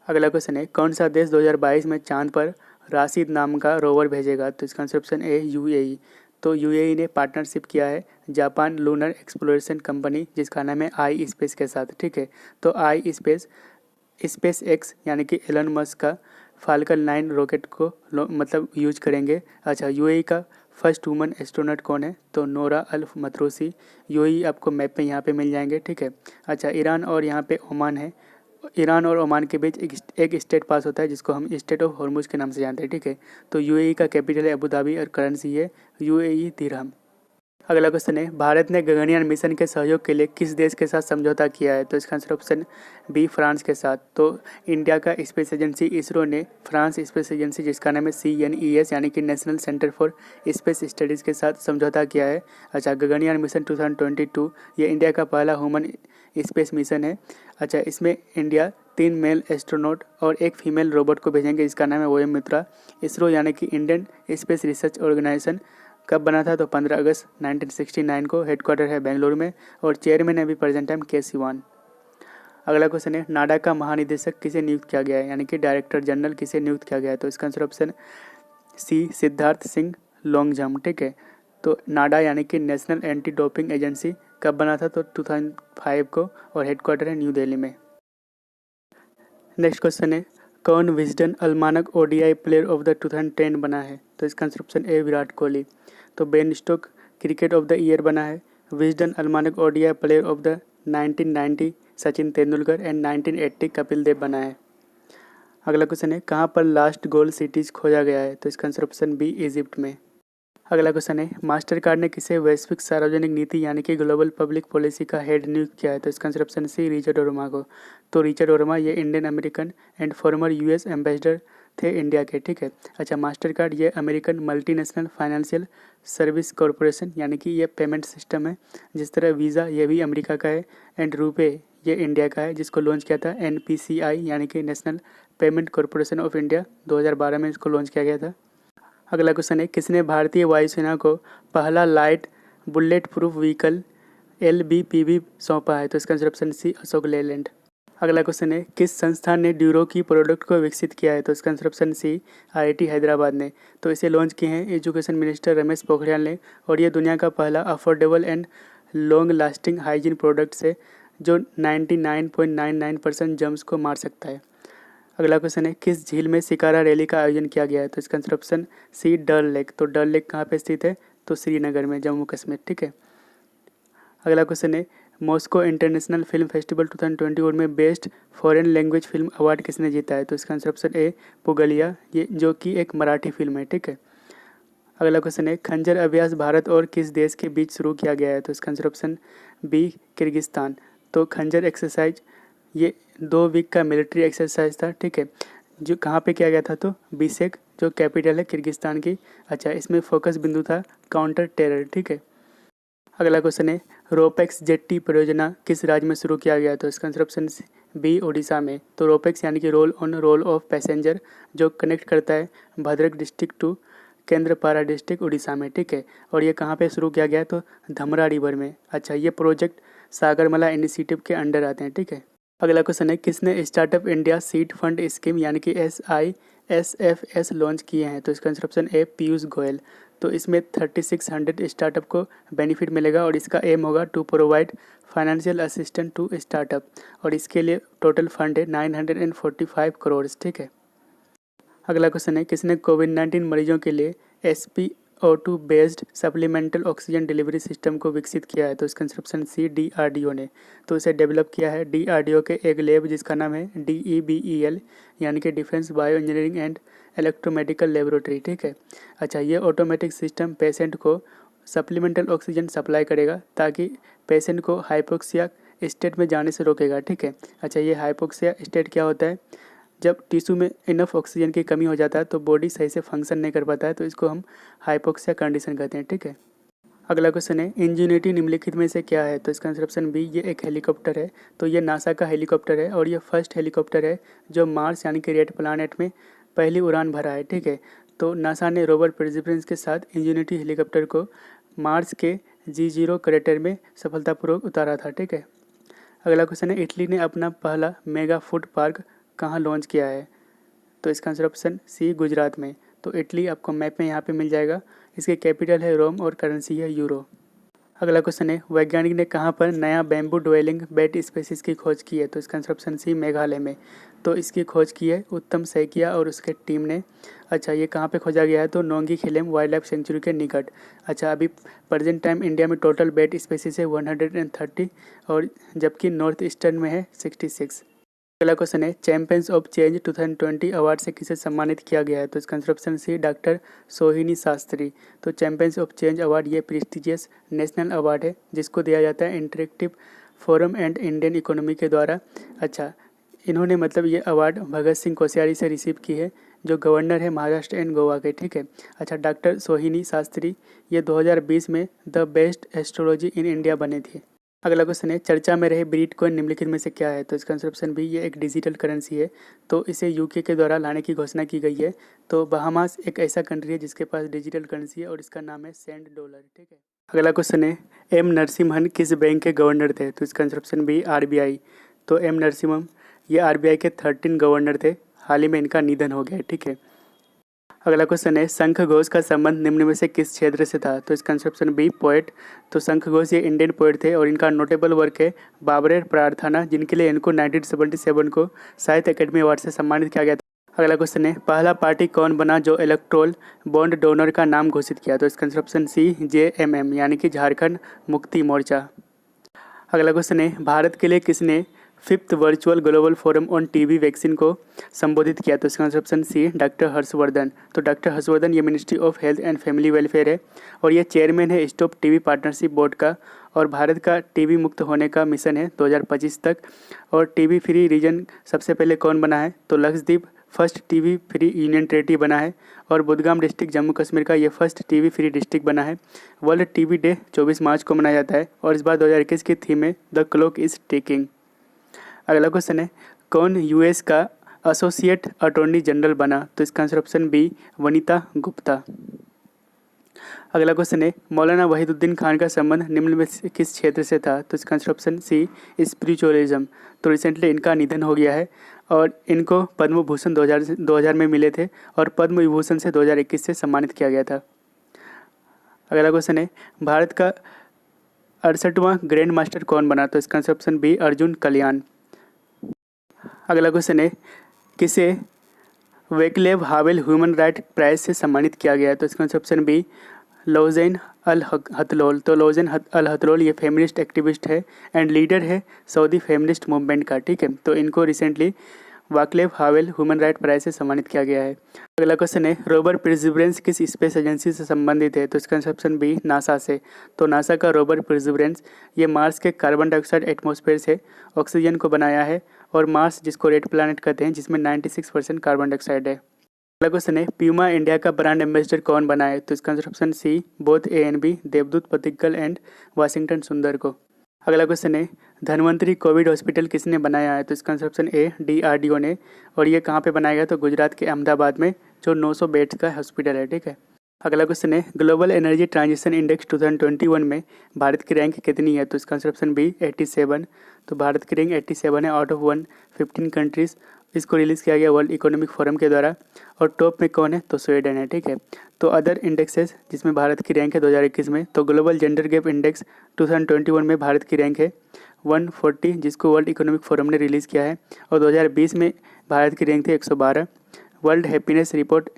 अगला क्वेश्चन है कौन सा देश 2022 में चांद पर राशिद नाम का रोवर भेजेगा? तो इसका आंसर ऑप्शन ए UAE। तो UAE ने पार्टनरशिप किया है जापान लूनर एक्सप्लोरेशन कंपनी जिसका नाम है आई स्पेस के साथ। ठीक है। तो आई स्पेस एक्स यानी कि एलन मस्क का फाल्कन 9 रॉकेट को यूज करेंगे। अच्छा, UAE का फर्स्ट वुमन एस्ट्रोनॉट कौन है? तो नोरा अल मतरूसी। UAE आपको मैप में यहाँ पे मिल जाएंगे। ठीक है। अच्छा, ईरान और यहाँ पे ओमान है। ईरान और ओमान के बीच एक स्टेट पास होता है जिसको हम स्टेट ऑफ हॉर्मुज के नाम से जानते हैं। ठीक है। तो UAE का कैपिटल है अबू धाबी और करेंसी है UAE दिरहम। अगला क्वेश्चन है, भारत ने गगनयान मिशन के सहयोग के लिए किस देश के साथ समझौता किया है? तो इसका आंसर ऑप्शन बी फ्रांस के साथ। तो इंडिया का स्पेस एजेंसी इसरो ने फ्रांस स्पेस एजेंसी जिसका नाम है CNES यानी कि national centre for space studies के साथ समझौता किया है। अच्छा, गगनयान मिशन 2022 ये इंडिया का पहला ह्यूमन स्पेस मिशन है। अच्छा, इसमें इंडिया 3 मेल एस्ट्रोनॉट और 1 फीमेल रोबोट को भेजेंगे, इसका नाम है OM मित्रा। इसरो यानी कि इंडियन स्पेस रिसर्च ऑर्गेनाइजेशन कब बना था? तो 15 अगस्त 1969 को। हेडक्वार्टर है बेंगलुरु में और चेयरमैन है अभी प्रेजेंट टाइम के सिवान। अगला क्वेश्चन है, नाडा का महानिदेशक किसे नियुक्त किया गया है? यानी कि डायरेक्टर जनरल किसे नियुक्त किया गया है? तो इसका answer option C Siddharth Singh Longjam. ठीक है, तो नाडा यानी कि नेशनल एंटी डोपिंग एजेंसी कब बना था? तो 2005 को और हेडक्वार्टर है न्यू दिल्ली में। नेक्स्ट क्वेश्चन है, कौन Wisden almanack ODI player of the 2010 बना है? तो इसका answer option A Virat Kohli. तो Ben Stoke cricket of the year बना है। Wisden almanack ODI player of the 1990 Sachin Tendulkar and 1980 Kapil Dev बना है। अगला क्वेश्चन है, कहाँ पर लास्ट गोल्ड सिटीज खोजा गया है? तो इसका आंसर ऑप्शन बी इजिप्ट में। अगला क्वेश्चन है, मास्टर कार्ड ने किसे वैश्विक सार्वजनिक नीति यानी कि ग्लोबल पब्लिक पॉलिसी का हेड नियुक्त किया है? तो इसका answer option C Richard Obama को। तो रिचर्ड ओबामा ये Indian American and former US ambassador थे इंडिया के। ठीक है, अच्छा, मास्टर कार्ड ये American multinational financial service corporation यानी कि ये पेमेंट सिस्टम है। जिस तरह वीज़ा ये भी अमेरिका का है एंड रुपे ये इंडिया का है, जिसको लॉन्च किया था NPCI यानी कि national payment corporation of India. 2012 में इसको लॉन्च किया गया था। अगला क्वेश्चन है, किसने भारतीय वायुसेना को पहला light bullet proof vehicle LBPV सौंपा है? तो इसका answer option C Ashok Leyland. अगला क्वेश्चन है, किस संस्थान ने ड्यूरो की प्रोडक्ट को विकसित किया है? तो इसका answer option C IIT Hyderabad ने। तो इसे लॉन्च किए हैं एजुकेशन मिनिस्टर रमेश पोखरियाल ने और ये दुनिया का पहला affordable and long lasting hygiene products है जो 99.99% जर्म्स को मार सकता है। अगला क्वेश्चन है, किस झील में शिकारा रैली का आयोजन किया गया है? तो इसका आंसर ऑप्शन सी डल लेक। तो डल लेक कहाँ पे स्थित है? तो श्रीनगर में, जम्मू कश्मीर। ठीक है, अगला क्वेश्चन है, मॉस्को इंटरनेशनल फिल्म फेस्टिवल 2024 में best foreign language film award किसने जीता है? तो इसका आंसर ऑप्शन ए पुगलिया, ये जो कि एक मराठी फिल्म है। ठीक है, अगला क्वेश्चन है, खंजर अभ्यास भारत और किस देश के बीच शुरू किया गया है? तो इसका आंसर ऑप्शन बी किर्गिस्तान। तो खंजर एक्सरसाइज ये 2 वीक का मिलिट्री एक्सरसाइज था। ठीक है, जो कहाँ पे किया गया था? तो बिशेक जो कैपिटल है किर्गिस्तान की। अच्छा, इसमें फोकस बिंदु था काउंटर टेरर। ठीक है, अगला क्वेश्चन है, रोपेक्स जेट्टी परियोजना किस राज्य में शुरू किया गया? तो इसका आंसर ऑप्शन बी उड़ीसा में। तो रोपेक्स यानी कि roll on roll off passenger जो कनेक्ट करता है Bhadrak district to Kendrapara district Orissa में। ठीक है, और ये कहाँ पे शुरू किया गया? तो धमरा रिवर में। अच्छा, ये प्रोजेक्ट सागरमाला इनिशिएटिव के अंडर आते हैं। ठीक है, अगला क्वेश्चन है, किसने startup India seed fund scheme यानी कि SISFS लॉन्च किए हैं? तो इसका आंसर ऑप्शन ए पीयूष गोयल। तो इसमें 3600 स्टार्टअप को बेनिफिट मिलेगा और इसका एम होगा to provide financial assistant to startup और इसके लिए टोटल फंड है 945 करोड़। ठीक है, अगला क्वेश्चन है, किसने कोविड-19 मरीजों के लिए SpO2 based supplemental oxygen delivery system को विकसित किया है? तो इसका आंसर ऑप्शन सी DRDO ने। तो इसे डेवलप किया है DRDO के एक लैब जिसका नाम है DEBEL यानी कि defence bio engineering and electromedical laboratory. ठीक है, अच्छा, ये ऑटोमेटिक सिस्टम पेशेंट को सप्लीमेंटल ऑक्सीजन सप्लाई करेगा ताकि पेशेंट को हाइपोक्सिया स्टेट में जाने से रोकेगा। ठीक है, अच्छा, ये हाइपोक्सिया स्टेट क्या होता है? जब टिश्यू में इनफ ऑक्सीजन की कमी हो जाता है तो बॉडी सही से फंक्शन नहीं कर पाता है, तो इसको हम हाइपोक्सिया कंडीशन कहते हैं। ठीक है, अगला क्वेश्चन है, इंजीनियरिटी निम्नलिखित में से क्या है? तो इसका आंसर ऑप्शन बी ये एक हेलीकॉप्टर है। तो ये नासा का हेलीकॉप्टर है और ये फर्स्ट हेलीकॉप्टर है जो मार्स यानी कि रेड प्लानट में पहली उड़ान भरा है। ठीक है, तो नासा ने रोवर परसिवरेंस के साथ इंजीनियरिटी हेलीकॉप्टर को मार्स के G0 क्रेटर में सफलतापूर्वक उतारा था। ठीक है, अगला क्वेश्चन है, इटली ने अपना पहला मेगा फूड पार्क कहाँ लॉन्च किया है? तो इसका आंसर ऑप्शन सी गुजरात में। तो इटली आपको मैप में यहाँ पे मिल जाएगा। इसकी कैपिटल है रोम और करेंसी है यूरो। अगला क्वेश्चन है, वैज्ञानिक ने कहाँ पर नया बैम्बू ड्वेलिंग बैट स्पीसीज की खोज की है? तो इसका आंसर ऑप्शन सी मेघालय में। तो इसकी खोज की है उत्तम सैकिया और उसके टीम ने। अच्छा, ये कहाँ पे खोजा गया है? तो नोंगी खिलेम वाइल्ड लाइफ सेंचुरी के निकट। अच्छा, अभी प्रेजेंट टाइम इंडिया में टोटल बैट स्पीसीज है 130 और जबकि नॉर्थ ईस्टर्न में है 66। अगला क्वेश्चन है चैंपियंस ऑफ चेंज 2020 अवार्ड से किसे सम्मानित किया गया है? तो इसका आंसर ऑप्शन सी डॉक्टर सोहिनी शास्त्री। तो चैंपियंस ऑफ चेंज अवार्ड ये प्रेस्टिजियस नेशनल अवार्ड है जिसको दिया जाता है interactive forum and Indian economy के द्वारा। अच्छा, इन्होंने मतलब ये अवार्ड भगत सिंह कोश्यारी से रिसीव की है जो गवर्नर है महाराष्ट्र एंड गोवा के, ठीक है। अच्छा, डॉक्टर सोहिनी शास्त्री ये 2020 में the best astrology in India बने थे। अगला क्वेश्चन है चर्चा में रहे बिटकॉइन निम्नलिखित में से क्या है? तो इसका आंसर ऑप्शन बी ये एक डिजिटल करेंसी है। तो इसे यूके के द्वारा लाने की घोषणा की गई है। तो बहामास एक ऐसा कंट्री है जिसके पास डिजिटल करेंसी है और इसका नाम है सेंड डॉलर, ठीक है। अगला क्वेश्चन है एम नरसिम्हन किस बैंक के गवर्नर थे? तो इसका आंसर ऑप्शन बी आरबीआई। तो एम नरसिम्हन ये आरबीआई के 13 गवर्नर थे, हाल ही में इनका निधन हो गया है, ठीक है। अगला क्वेश्चन है शंख घोष का संबंध निम्न में से किस क्षेत्र से था? तो इसका आंसर ऑप्शन बी पोएट। तो शंख घोष ये इंडियन पोएट थे और इनका नोटेबल वर्क है बाबरे प्रार्थना, जिनके लिए इनको 1977 को साहित्य अकेडमी अवार्ड से सम्मानित किया गया था। अगला क्वेश्चन है पहला पार्टी कौन बना जो इलेक्ट्रोल बॉन्ड डोनर का नाम घोषित किया? तो इसका आंसर ऑप्शन सी जेएमएम यानी कि झारखंड मुक्ति मोर्चा। अगला क्वेश्चन है भारत के लिए किसने 5th virtual global forum on TB vaccine को संबोधित किया? तो इसका answer option C doctor Harshvardhan. तो डॉक्टर हर्षवर्धन ये ministry of health and family welfare है और ये चेयरमैन है स्टॉप टीबी पार्टनरशिप बोर्ड का। और भारत का टीबी मुक्त होने का मिशन है 2025 तक। और टीबी फ्री रीजन सबसे पहले कौन बना है? तो Lakshadweep first TB free union territory बना है और बुदगाम डिस्ट्रिक्ट जम्मू कश्मीर का ये फर्स्ट टीबी फ्री डिस्ट्रिक्ट बना है। वर्ल्ड टीबी डे 24 मार्च को मनाया जाता है और इस बार 2021 की थीम है द क्लॉक इज टिकिंग। अगला क्वेश्चन है कौन यूएस का एसोसिएट अटॉर्नी जनरल बना? तो इसका answer option B Vanita Gupta. अगला क्वेश्चन है मौलाना वहीदुद्दीन खान का संबंध निम्न में से किस क्षेत्र से था? तो इसका आंसर ऑप्शन सी स्पिरिचुअलिज्म। तो रिसेंटली इनका निधन हो गया है और इनको पद्म भूषण 2000 में मिले थे और पद्म विभूषण से 2021 से सम्मानित किया गया था। अगला क्वेश्चन है भारत का 68वां ग्रैंड मास्टर कौन बना? तो इसका answer option B Arjun Kalyan. अगला क्वेश्चन है किसे Vaclav Havel human right prize से सम्मानित किया गया है? तो इसका answer option B Loujain al Hathloul. तो लौजेन अल हथलोल ये फेमिनिस्ट एक्टिविस्ट है एंड लीडर है सऊदी फेमिनिस्ट मूवमेंट का, ठीक है। तो इनको recently Vaclav Havel human right prize से सम्मानित किया गया है। अगला क्वेश्चन है रोवर परसिवरेंस किस स्पेस एजेंसी से संबंधित है? तो इसका आंसर ऑप्शन बी नासा से। तो नासा का रोवर परसिवरेंस ये मार्स के कार्बन डाइऑक्साइड एटमॉस्फेयर से ऑक्सीजन को बनाया है और मार्स जिसको रेड प्लैनेट कहते हैं जिसमें 96% कार्बन डाइऑक्साइड है। अगला क्वेश्चन है प्यूमा इंडिया का ब्रांड एम्बेसडर कौन बना है? तो इसका answer option C both A and B Devdutt Padikkal and Washington सुंदर को। अगला क्वेश्चन है धनवंतरी कोविड हॉस्पिटल किसने बनाया है? तो इसका आंसर ऑप्शन ए DRDO ने। और ये कहाँ पे बनाया गया? तो गुजरात के अहमदाबाद में जो 900 बेड्स का हॉस्पिटल है, ठीक है। अगला क्वेश्चन है ग्लोबल एनर्जी ट्रांजिशन इंडेक्स 2021 में भारत की रैंक कितनी है? तो इसका आंसर ऑप्शन बी 87। तो भारत की रैंक 87 है आउट ऑफ 115 कंट्रीज़। इसको रिलीज़ किया गया वर्ल्ड इकोनॉमिक फोरम के द्वारा। और टॉप में कौन है? तो स्वीडन है, ठीक है। तो अदर इंडेक्सेस जिसमें भारत की रैंक है 2021 में, तो ग्लोबल जेंडर गैप इंडेक्स 2021 में भारत की रैंक है 140 जिसको वर्ल्ड इकोनॉमिक फोरम ने रिलीज़ किया है। और 2020 में भारत की रैंक थी 112। वर्ल्ड हैप्पीनेस रिपोर्ट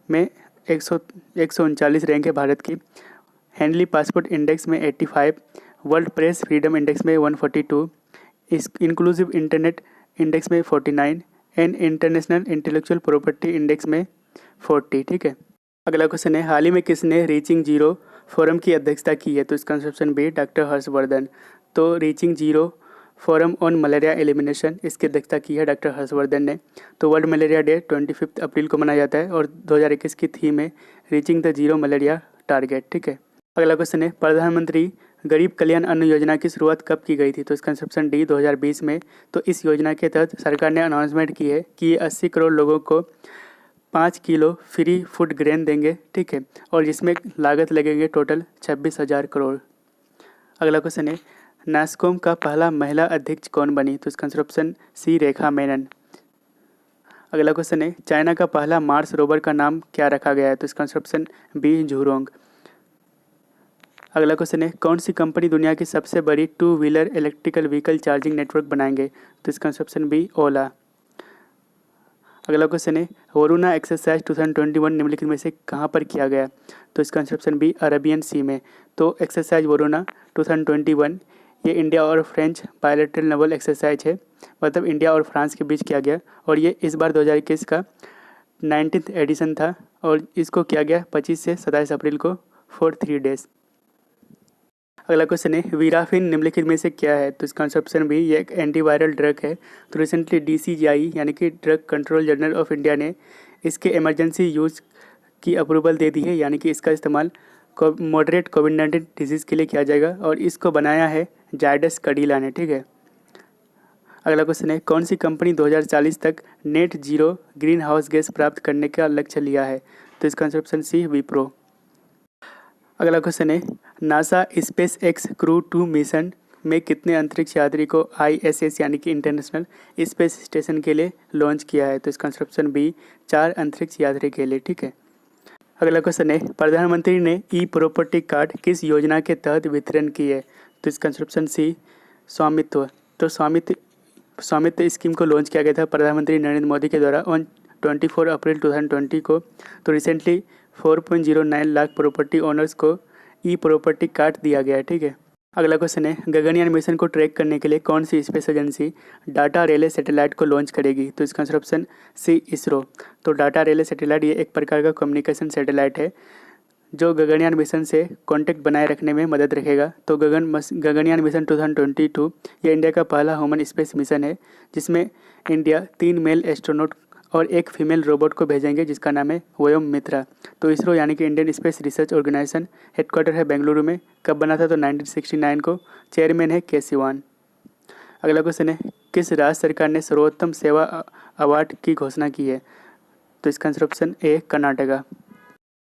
में 139 रैंक है भारत की। हैंडली पासपोर्ट इंडेक्स में 85, वर्ल्ड प्रेस फ्रीडम इंडेक्स में 142, इंक्लूसिव इंटरनेट इंडेक्स में 49 and international intellectual property index में 40, ठीक है। अगला क्वेश्चन है हाल ही में किसने रीचिंग जीरो फोरम की अध्यक्षता की है? तो इसका ऑप्शन बी डॉक्टर हर्षवर्धन। तो reaching zero forum on malaria elimination इसकी अध्यक्षता की है डॉक्टर हर्षवर्धन ने। तो वर्ल्ड मलेरिया डे 25 अप्रैल को मनाया जाता है और 2021 की थीम है reaching the zero malaria target, ठीक है। अगला क्वेश्चन है प्रधानमंत्री गरीब कल्याण अन्न योजना की शुरुआत कब की गई थी? तो इसका ऑप्शन डी 2020 में। तो इस योजना के तहत सरकार ने अनाउंसमेंट की है कि ये 80 करोड़ लोगों को 5 किलो फ्री फूड ग्रेन देंगे, ठीक है। और जिसमें लागत लगेंगे टोटल 26,000 करोड़। अगला क्वेश्चन है नास्कॉम का पहला महिला अध्यक्ष कौन बनी? तो इसका ऑप्शन सी रेखा मेनन। अगला क्वेश्चन है चाइना का पहला मार्स रोवर का नाम क्या रखा गया है? तो इसका ऑप्शन बी झूरोंग। अगला क्वेश्चन है कौन सी कंपनी दुनिया की सबसे बड़ी 2 wheeler electrical vehicle charging network बनाएंगे? तो इसका ऑप्शन बी ओला। अगला क्वेश्चन है वरुणा एक्सरसाइज 2021 निम्नलिखित में से कहाँ पर किया गया? तो इसका ऑप्शन बी अरेबियन सी में। तो एक्सरसाइज वरुणा 2021 ये इंडिया और फ्रेंच बायलैटरल नेवल एक्सरसाइज है मतलब इंडिया और फ्रांस के बीच किया गया, और ये इस बार 2021 का 19th एडिशन था, और इसको किया गया 25 से 27 अप्रैल को फॉर 3 डेज। अगला क्वेश्चन है वीराफिन निम्नलिखित में से क्या है? तो इसका ऑप्शन बी, ये एक एंटीवायरल ड्रग है। तो रिसेंटली DCGI यानी कि drug control general of India ने इसके इमरजेंसी यूज़ की अप्रूवल दे दी है, यानी कि इसका इस्तेमाल मॉडरेट कोविड-19 डिजीज़ के लिए किया जाएगा, और इसको बनाया है जायडस कैडिला ने, ठीक है। अगला क्वेश्चन है कौन सी कंपनी 2040 तक net zero green house gas प्राप्त करने का लक्ष्य लिया है? तो इसका ऑप्शन सी, विप्रो। अगला क्वेश्चन है NASA space x crew 2 mission में कितने अंतरिक्ष यात्री को ISS यानी कि इंटरनेशनल स्पेस स्टेशन के लिए लॉन्च किया है? तो इसका ऑप्शन बी, 4 अंतरिक्ष यात्री के लिए, ठीक है। अगला क्वेश्चन है प्रधानमंत्री ने ई प्रॉपर्टी कार्ड किस योजना के तहत वितरण की है? तो इसका ऑप्शन सी, स्वामित्व। तो स्वामित्व स्कीम को लॉन्च किया गया था प्रधानमंत्री नरेंद्र मोदी के द्वारा ऑन 24 अप्रैल 2020 को। तो रिसेंटली 4.09 लाख प्रॉपर्टी ओनर्स को ई प्रॉपर्टी कार्ड दिया गया है, ठीक है। अगला क्वेश्चन है गगनयान मिशन को ट्रैक करने के लिए कौन सी space agency data relay satellite को लॉन्च करेगी? तो इसका ऑप्शन सी, इसरो। तो डाटा रिले सैटेलाइट ये एक प्रकार का कम्युनिकेशन सैटेलाइट है जो गगनयान मिशन से कांटेक्ट बनाए रखने में मदद रखेगा। तो गगनयान मिशन 2022 ये इंडिया का पहला ह्यूमन स्पेस मिशन है, जिसमें इंडिया 3 मेल एस्ट्रोनॉट और 1 फीमेल रोबोट को भेजेंगे, जिसका नाम है व्योम मित्रा। तो इसरो यानी कि Indian space research organisation headquarter है बेंगलुरु में। कब बना था? तो 1969 को। चेयरमैन है के सिवान। अगला क्वेश्चन है किस राज्य सरकार ने सर्वोत्तम सेवा अवार्ड की घोषणा की है? तो इसका ऑप्शन ए, कर्नाटका।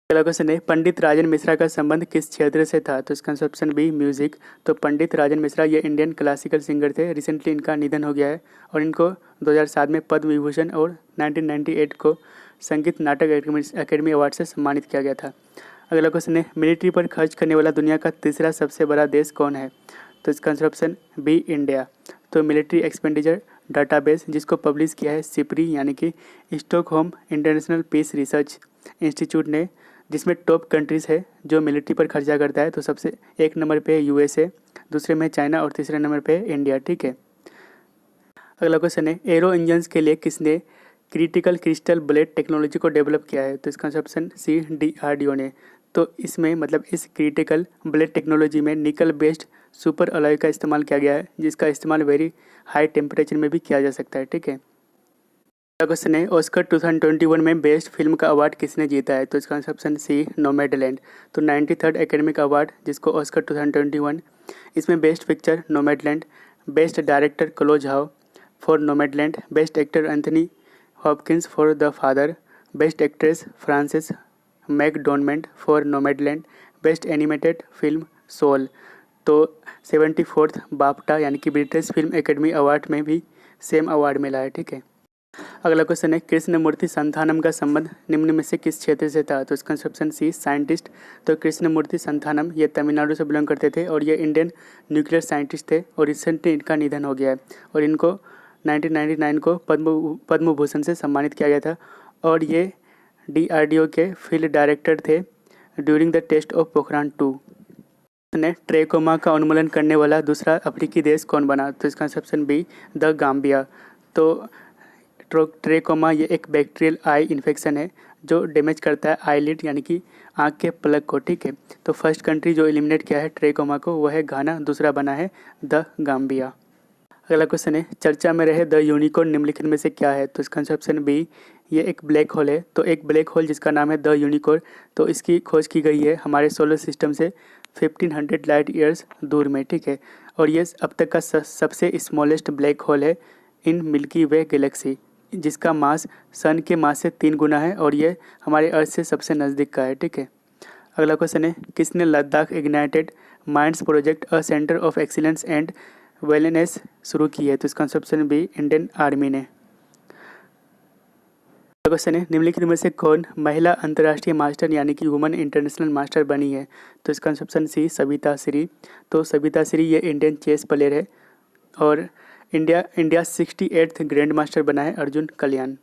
अगला क्वेश्चन है पंडित राजन मिश्रा का संबंध किस क्षेत्र से था? तो इसका ऑप्शन बी, म्यूजिक। तो पंडित राजन मिश्रा ये इंडियन क्लासिकल सिंगर थे। रिसेंटली इनका निधन हो गया है, और इनको 2007 में पद्म विभूषण और 1998 को संगीत नाटक अकेडमी अवार्ड से सम्मानित किया गया था। अगला क्वेश्चन है मिलिट्री पर खर्च करने वाला दुनिया का तीसरा सबसे बड़ा देश कौन है? तो इसका ऑप्शन बी, इंडिया। तो मिलिट्री एक्सपेंडिचर डाटाबेस जिसको पब्लिश किया है सिप्री यानी कि Stockholm international peace research institute ने, जिसमें टॉप कंट्रीज़ है जो मिलिट्री पर खर्चा करता है। तो सबसे 1 नंबर पे है USA, दूसरे में चाइना, और तीसरे नंबर पे है इंडिया, ठीक है। अगला क्वेश्चन है एरो इंजन्स के लिए किसने क्रिटिकल क्रिस्टल ब्लेड टेक्नोलॉजी को डेवलप किया है? तो इसका ऑप्शन सी, DRDO ने। तो इसमें मतलब इस क्रिटिकल ब्लेड टेक्नोलॉजी में निकल बेस्ड सुपर अलॉय का इस्तेमाल किया गया है, जिसका इस्तेमाल वेरी हाई टेम्परेचर में भी किया जा सकता है, ठीक है। अगला क्वेश्चन है ऑस्कर 2021 में बेस्ट फिल्म का अवार्ड किसने जीता है? तो इसका ऑप्शन सी, नोमैडलैंड। तो 93rd एकेडमिक अवार्ड जिसको ऑस्कर 2021, इसमें best picture Nomadland, best director Chloe Zhao for Nomadland, best actor Anthony Hopkins for the father, best actress Frances McDormand for Nomadland, best animated film soul. तो 74th BAFTA यानी कि British film academy award में भी same award मिला है, ठीक है। अगला क्वेश्चन है कृष्णमूर्ति संथानम का संबंध निम्न में से किस क्षेत्र से था? तो इसका ऑप्शन सी, साइंटिस्ट। तो कृष्णमूर्ति संथानम ये तमिलनाडु से बिलोंग करते थे, और ये इंडियन न्यूक्लियर साइंटिस्ट थे, और रिसेंटली इनका निधन हो गया है, और इनको 1999 को पद्म भूषण से सम्मानित किया गया था, और ये DRDO के फील्ड डायरेक्टर थे during the test of Pokhran 2। ने ट्रेकोमा का उन्मूलन करने वाला दूसरा अफ्रीकी देश कौन बना? तो इसका ऑप्शन बी, द गाम्बिया। तो ट्रेकोमा ये एक बैक्टीरियल आई इन्फेक्शन है जो डैमेज करता है आईलिड यानी कि आँख के पलक को, ठीक है। तो फर्स्ट कंट्री जो एलिमिनेट किया है ट्रेकोमा को वह है घाना, दूसरा बना है द गाम्बिया। अगला क्वेश्चन है चर्चा में रहे द यूनिकॉर्न निम्नलिखित में से क्या है? तो इसका ऑप्शन बी, ये एक ब्लैक होल है। तो एक ब्लैक होल जिसका नाम है द यूनिकॉर्न, तो इसकी खोज की गई है हमारे सोलर सिस्टम से 1500 लाइट ईयर्स दूर में, ठीक है। और ये अब तक का सबसे स्मॉलेस्ट ब्लैक होल है इन मिल्की वे गैलेक्सी, जिसका मास सन के मास से 3 गुना है, और ये हमारे अर्थ से सबसे नज़दीक का है, ठीक है। अगला क्वेश्चन है किसने Ladakh ignited minds project a centre of excellence and wellness शुरू की है? तो इसका ऑप्शन बी, इंडियन आर्मी ने। क्वेश्चन है निम्नलिखित में से कौन महिला अंतर्राष्ट्रीय मास्टर यानी कि वुमन इंटरनेशनल मास्टर बनी है? तो इसका ऑप्शन सी, सविता श्री। तो सविता श्री ये इंडियन चेस प्लेयर है, और इंडिया 68th ग्रैंड मास्टर बना है अर्जुन कल्याण।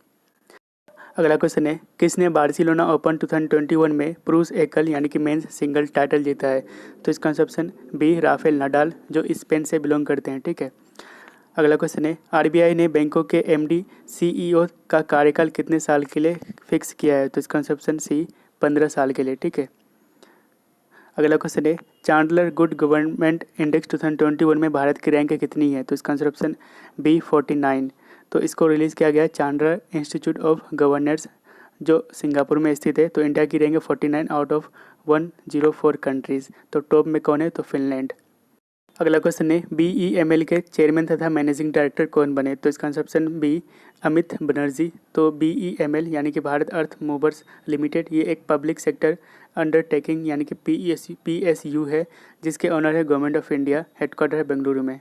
अगला क्वेश्चन है किसने बार्सिलोना ओपन 2021 में पुरुष एकल यानी कि मेंस सिंगल टाइटल जीता है? तो इसका ऑप्शन बी, राफेल नडाल जो स्पेन से बिलोंग करते हैं, ठीक है। अगला क्वेश्चन है आरबीआई ने बैंकों के एमडी सीईओ का कार्यकाल कितने साल के लिए फिक्स किया है? तो इसका ऑप्शन सी 15 साल के लिए। ठीक है। अगला क्वेश्चन है चांडलर गुड गवर्नमेंट इंडेक्स 2021 में भारत की रैंक कितनी है? तो इसका आंसर ऑप्शन बी 49। तो इसको रिलीज़ किया गया है चांडलर इंस्टीट्यूट ऑफ गवर्नेंस जो सिंगापुर में स्थित है। तो इंडिया की रैंक है 49 आउट ऑफ 104 कंट्रीज़। तो टॉप में कौन है? तो फिनलैंड। अगला क्वेश्चन है BEML के चेयरमैन तथा मैनेजिंग डायरेक्टर कौन बने? तो इसका answer option B Amit Banerjee. तो BEML यानी कि भारत अर्थ मूवर्स लिमिटेड ये एक पब्लिक सेक्टर अंडरटेकिंग यानी कि PSU है जिसके ऑनर है गवर्नमेंट ऑफ इंडिया, हेडक्वार्टर है बेंगलुरु में।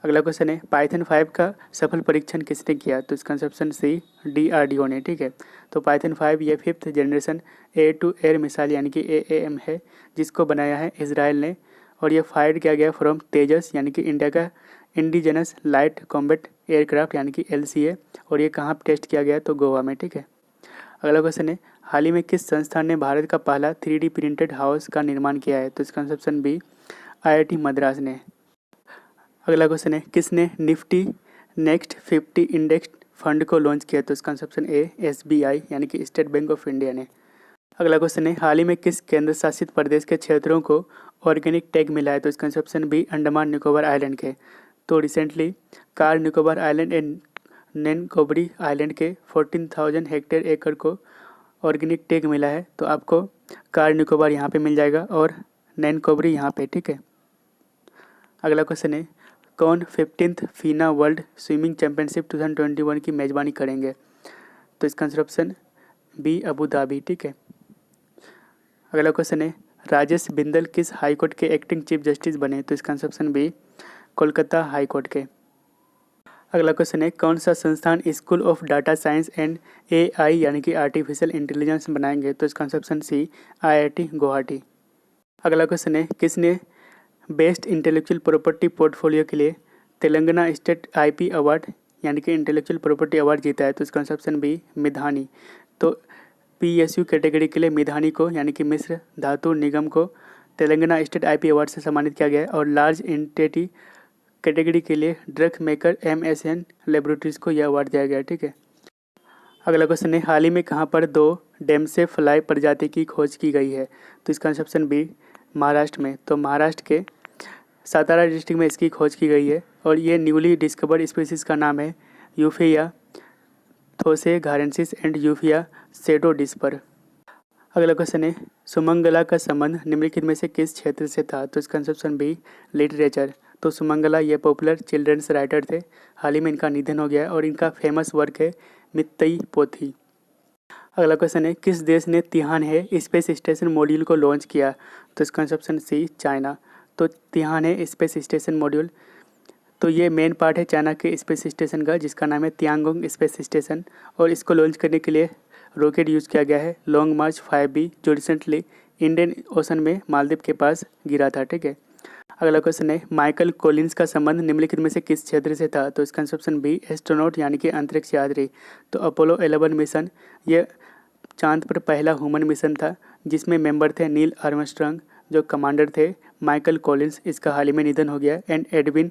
अगला क्वेश्चन है पाइथन 5 का सफल परीक्षण किसने किया? तो इसका ऑप्शन सी DRDO ने। ठीक है। तो पाइथन 5 ये 5th generation air to air missile यानी कि AAM है जिसको बनाया है इसराइल ने और ये फायर किया गया फ्रॉम तेजस यानी कि इंडिया का इंडिजिनस लाइट कॉम्बैट एयरक्राफ्ट यानी कि LCA और ये कहाँ टेस्ट किया गया? तो गोवा में। ठीक है। अगला क्वेश्चन है हाल ही में किस संस्थान ने भारत का पहला 3D प्रिंटेड हाउस का निर्माण किया है? तो इसका ऑप्शन बी IIT मद्रास ने। अगला क्वेश्चन है किसने निफ्टी नेक्स्ट 50 इंडेक्स फंड को लॉन्च किया? तो इसका ऑप्शन ए SBI यानी कि स्टेट बैंक ऑफ इंडिया ने। अगला क्वेश्चन है हाल ही में किस केंद्र शासित प्रदेश के क्षेत्रों को ऑर्गेनिक टैग मिला है? तो इसका option B Andaman Nicobar island के। तो recently Car Nicobar island and Nancowry island के 14,000 हेक्टेयर एकड़ को ऑर्गेनिक टैग मिला है। तो आपको कार निकोबार यहाँ पे मिल जाएगा और नैनकोबरी यहाँ पे। ठीक है। अगला क्वेश्चन है कौन 15th फीना वर्ल्ड स्विमिंग चैंपियनशिप 2021 की मेजबानी करेंगे? तो इसका answer option B Abu Dhabi. ठीक है। अगला क्वेश्चन है राजेश बिंदल किस हाई कोर्ट के एक्टिंग चीफ जस्टिस बने? तो इसका answer option B Kolkata high court के। अगला क्वेश्चन है कौन सा संस्थान school of data science and AI यानी कि आर्टिफिशियल इंटेलिजेंस बनाएंगे? तो इसका answer option C IIT Guwahati. अगला क्वेश्चन है किसने बेस्ट इंटेलेक्चुअल प्रॉपर्टी पोर्टफोलियो के लिए तेलंगाना स्टेट IP अवार्ड यानी कि इंटेलेक्चुअल प्रॉपर्टी अवार्ड जीता है? तो इसका आंसर ऑप्शन बी मिधानी। तो PSU कैटेगरी के लिए मिधानी को यानी कि मिश्र धातु निगम को तेलंगाना स्टेट IP अवार्ड से सम्मानित किया गया है और लार्ज एंटिटी कैटेगरी के लिए ड्रग मेकर MSN लेबोरेटरीज को यह अवार्ड दिया गया है। ठीक है। अगला क्वेश्चन है हाल ही में कहाँ पर 2 डेमसे फ्लाई प्रजाति की खोज की गई है? तो इसका ऑप्शन बी महाराष्ट्र में। तो महाराष्ट्र के सातारा डिस्ट्रिक्ट में इसकी खोज की गई है और ये न्यूली डिस्कवर्ड स्पीसीज का नाम है यूफिया थोसेघारेंसिस एंड यूफिया सेडोडिस्पर। अगला क्वेश्चन है सुमंगला का संबंध निम्नलिखित में से किस क्षेत्र से था? तो इसका ऑप्शन बी लिटरेचर। तो सुमंगला ये पॉपुलर चिल्ड्रंस राइटर थे। हाल ही में इनका निधन हो गया है और इनका फेमस वर्क है मित्तई पोथी। अगला क्वेश्चन है किस देश ने तिहान है स्पेस स्टेशन मॉड्यूल को लॉन्च किया? तो इसका ऑप्शन सी चाइना। तो तिहान है स्पेस स्टेशन मॉड्यूल तो ये मेन पार्ट है चाइना के स्पेस स्टेशन का जिसका नाम है तियांगोंग स्पेस स्टेशन और इसको लॉन्च करने के लिए रॉकेट यूज़ किया गया है लॉन्ग मार्च 5B जो रिसेंटली इंडियन ओशन में मालदीव के पास गिरा था। ठीक है। अगला क्वेश्चन है माइकल कॉलिंस का संबंध निम्नलिखित में से किस क्षेत्र से था? तो इसका ऑप्शन बी एस्ट्रोनॉट यानी कि अंतरिक्ष यात्री। तो अपोलो 11 मिशन ये चांद पर पहला ह्यूमन मिशन था जिसमें मेंबर थे नील आर्मस्ट्रांग जो कमांडर थे, माइकल कॉलिंस इसका हाल ही में निधन हो गया एंड एडविन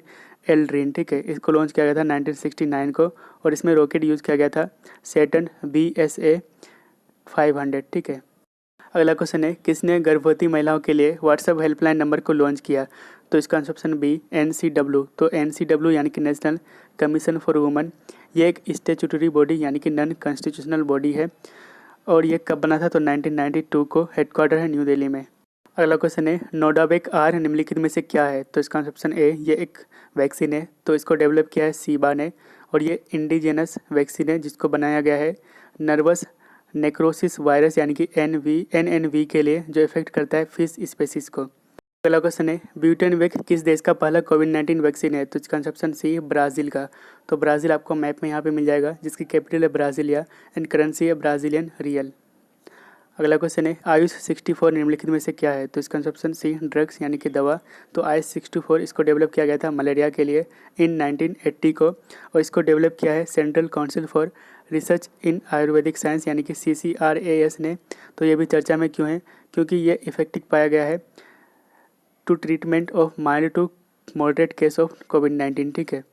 एल्ड्रिन। ठीक है। इसको लॉन्च किया गया था 1969 को और इसमें रॉकेट यूज़ किया गया था सैटर्न BSA 500। ठीक है। अगला क्वेश्चन है किसने गर्भवती महिलाओं के लिए व्हाट्सएप हेल्पलाइन नंबर को लॉन्च किया? तो इसका ऑप्शन बी NCW। तो NCW यानी कि नेशनल कमीशन फॉर वुमेन ये एक स्टेचुटरी बॉडी यानी कि नॉन कॉन्स्टिट्यूशनल बॉडी है और ये कब बना था? तो 1992 को, हेडक्वार्टर है न्यू दिल्ली में। अगला क्वेश्चन है नोडावेक R निम्नलिखित में से क्या है? तो इसका ऑप्शन ए ये एक वैक्सीन है तो इसको डेवलप किया है सीबा ने और ये इंडिजिनस वैक्सीन है जिसको बनाया गया है नर्वस नेक्रोसिस वायरस यानी कि NNV के लिए जो इफेक्ट करता है फिश स्पेसीज को। अगला क्वेश्चन है ब्यूटेनवेक किस देश का पहला कोविड-19 वैक्सीन है? तो इसका ऑप्शन सी ब्राज़ील का। तो ब्राज़ील आपको मैप में यहाँ पे मिल जाएगा जिसकी कैपिटल है ब्राज़ीलिया एंड करेंसी है ब्राज़ीलियन रियल। अगला क्वेश्चन है आयुष 64 निम्नलिखित में से क्या है? तो इसका ऑप्शन सी ड्रग्स यानी कि दवा। तो आयुष 64 इसको डेवलप किया गया था मलेरिया के लिए इन 1980 को और इसको डेवलप किया है central council for research in Ayurvedic science यानी कि CCRAS ने। तो ये भी चर्चा में क्यों है? क्योंकि ये इफेक्टिव पाया गया है to treatment of mild to moderate case of कोविड-19। ठीक है।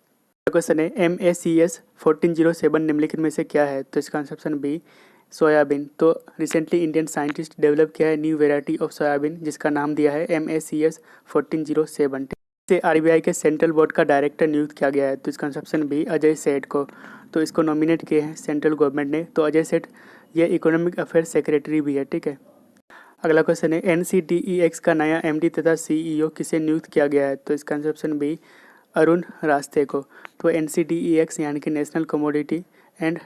क्वेश्चन है MACS 1407 निम्नलिखित में से क्या है? तो इसका आंसर ऑप्शन बी सोयाबीन। तो रिसेंटली इंडियन साइंटिस्ट डेवलप किया है न्यू वेराइटी ऑफ सोयाबीन जिसका नाम दिया है MACS 1407। से RBI के सेंट्रल बोर्ड का डायरेक्टर नियुक्त किया गया है। तो इसका आंसर ऑप्शन बी अजय सेठ को। तो इसको नॉमिनेट किए हैं सेंट्रल गवर्नमेंट ने। तो अजय सेठ ये इकोनॉमिक अफेयर्स सेक्रेटरी भी है, ठीक है। अगला क्वेश्चन है NCDEX का नया MD तथा CEO किसे नियुक्त किया गया है? तो इसका आंसर ऑप्शन बी अरुण रास्ते को। तो NCDEX यानी कि national commodity and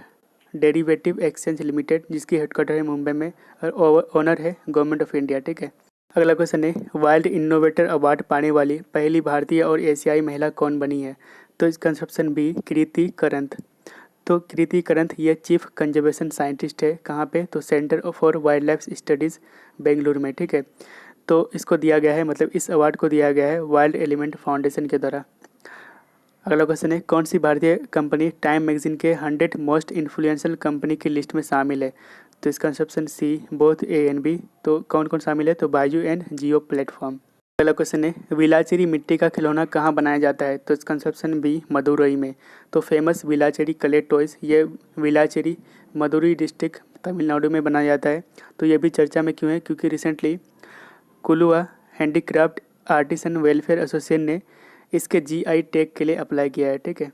derivative exchange limited जिसकी हेडक्वार्टर है मुंबई में और ओनर है गवर्नमेंट ऑफ इंडिया, ठीक है। अगला क्वेश्चन है वाइल्ड इनोवेटर अवार्ड पाने वाली पहली भारतीय और एशियाई महिला कौन बनी है? तो इसका आंसर ऑप्शन बी कृति करंत। तो कृति करंत ये चीफ कंजर्वेशन साइंटिस्ट है कहाँ पे? तो centre for wild life studies Bengaluru में, ठीक है। तो इसको दिया गया है, मतलब इस अवार्ड को दिया गया है वाइल्ड एलिमेंट फाउंडेशन के द्वारा। अगला क्वेश्चन है कौन सी भारतीय कंपनी टाइम मैगजीन के 100 मोस्ट इन्फ्लुएंशियल कंपनी की लिस्ट में शामिल है? तो इसका answer option C both A and B। तो कौन कौन शामिल है? तो बायजू एंड जियो प्लेटफॉर्म। अगला क्वेश्चन है विलाचेरी मिट्टी का खिलौना कहाँ बनाया जाता है? तो इसका आंसर ऑप्शन बी मदुरई में। तो फेमस विलाचेरी क्ले टॉयज ये विलाचेरी मदुरई डिस्ट्रिक्ट तमिलनाडु में बनाया जाता है। तो ये भी चर्चा में क्यों है? क्योंकि recently Kulua handicraft artisan welfare association ने इसके GI टैग के लिए अप्लाई किया है, ठीक है।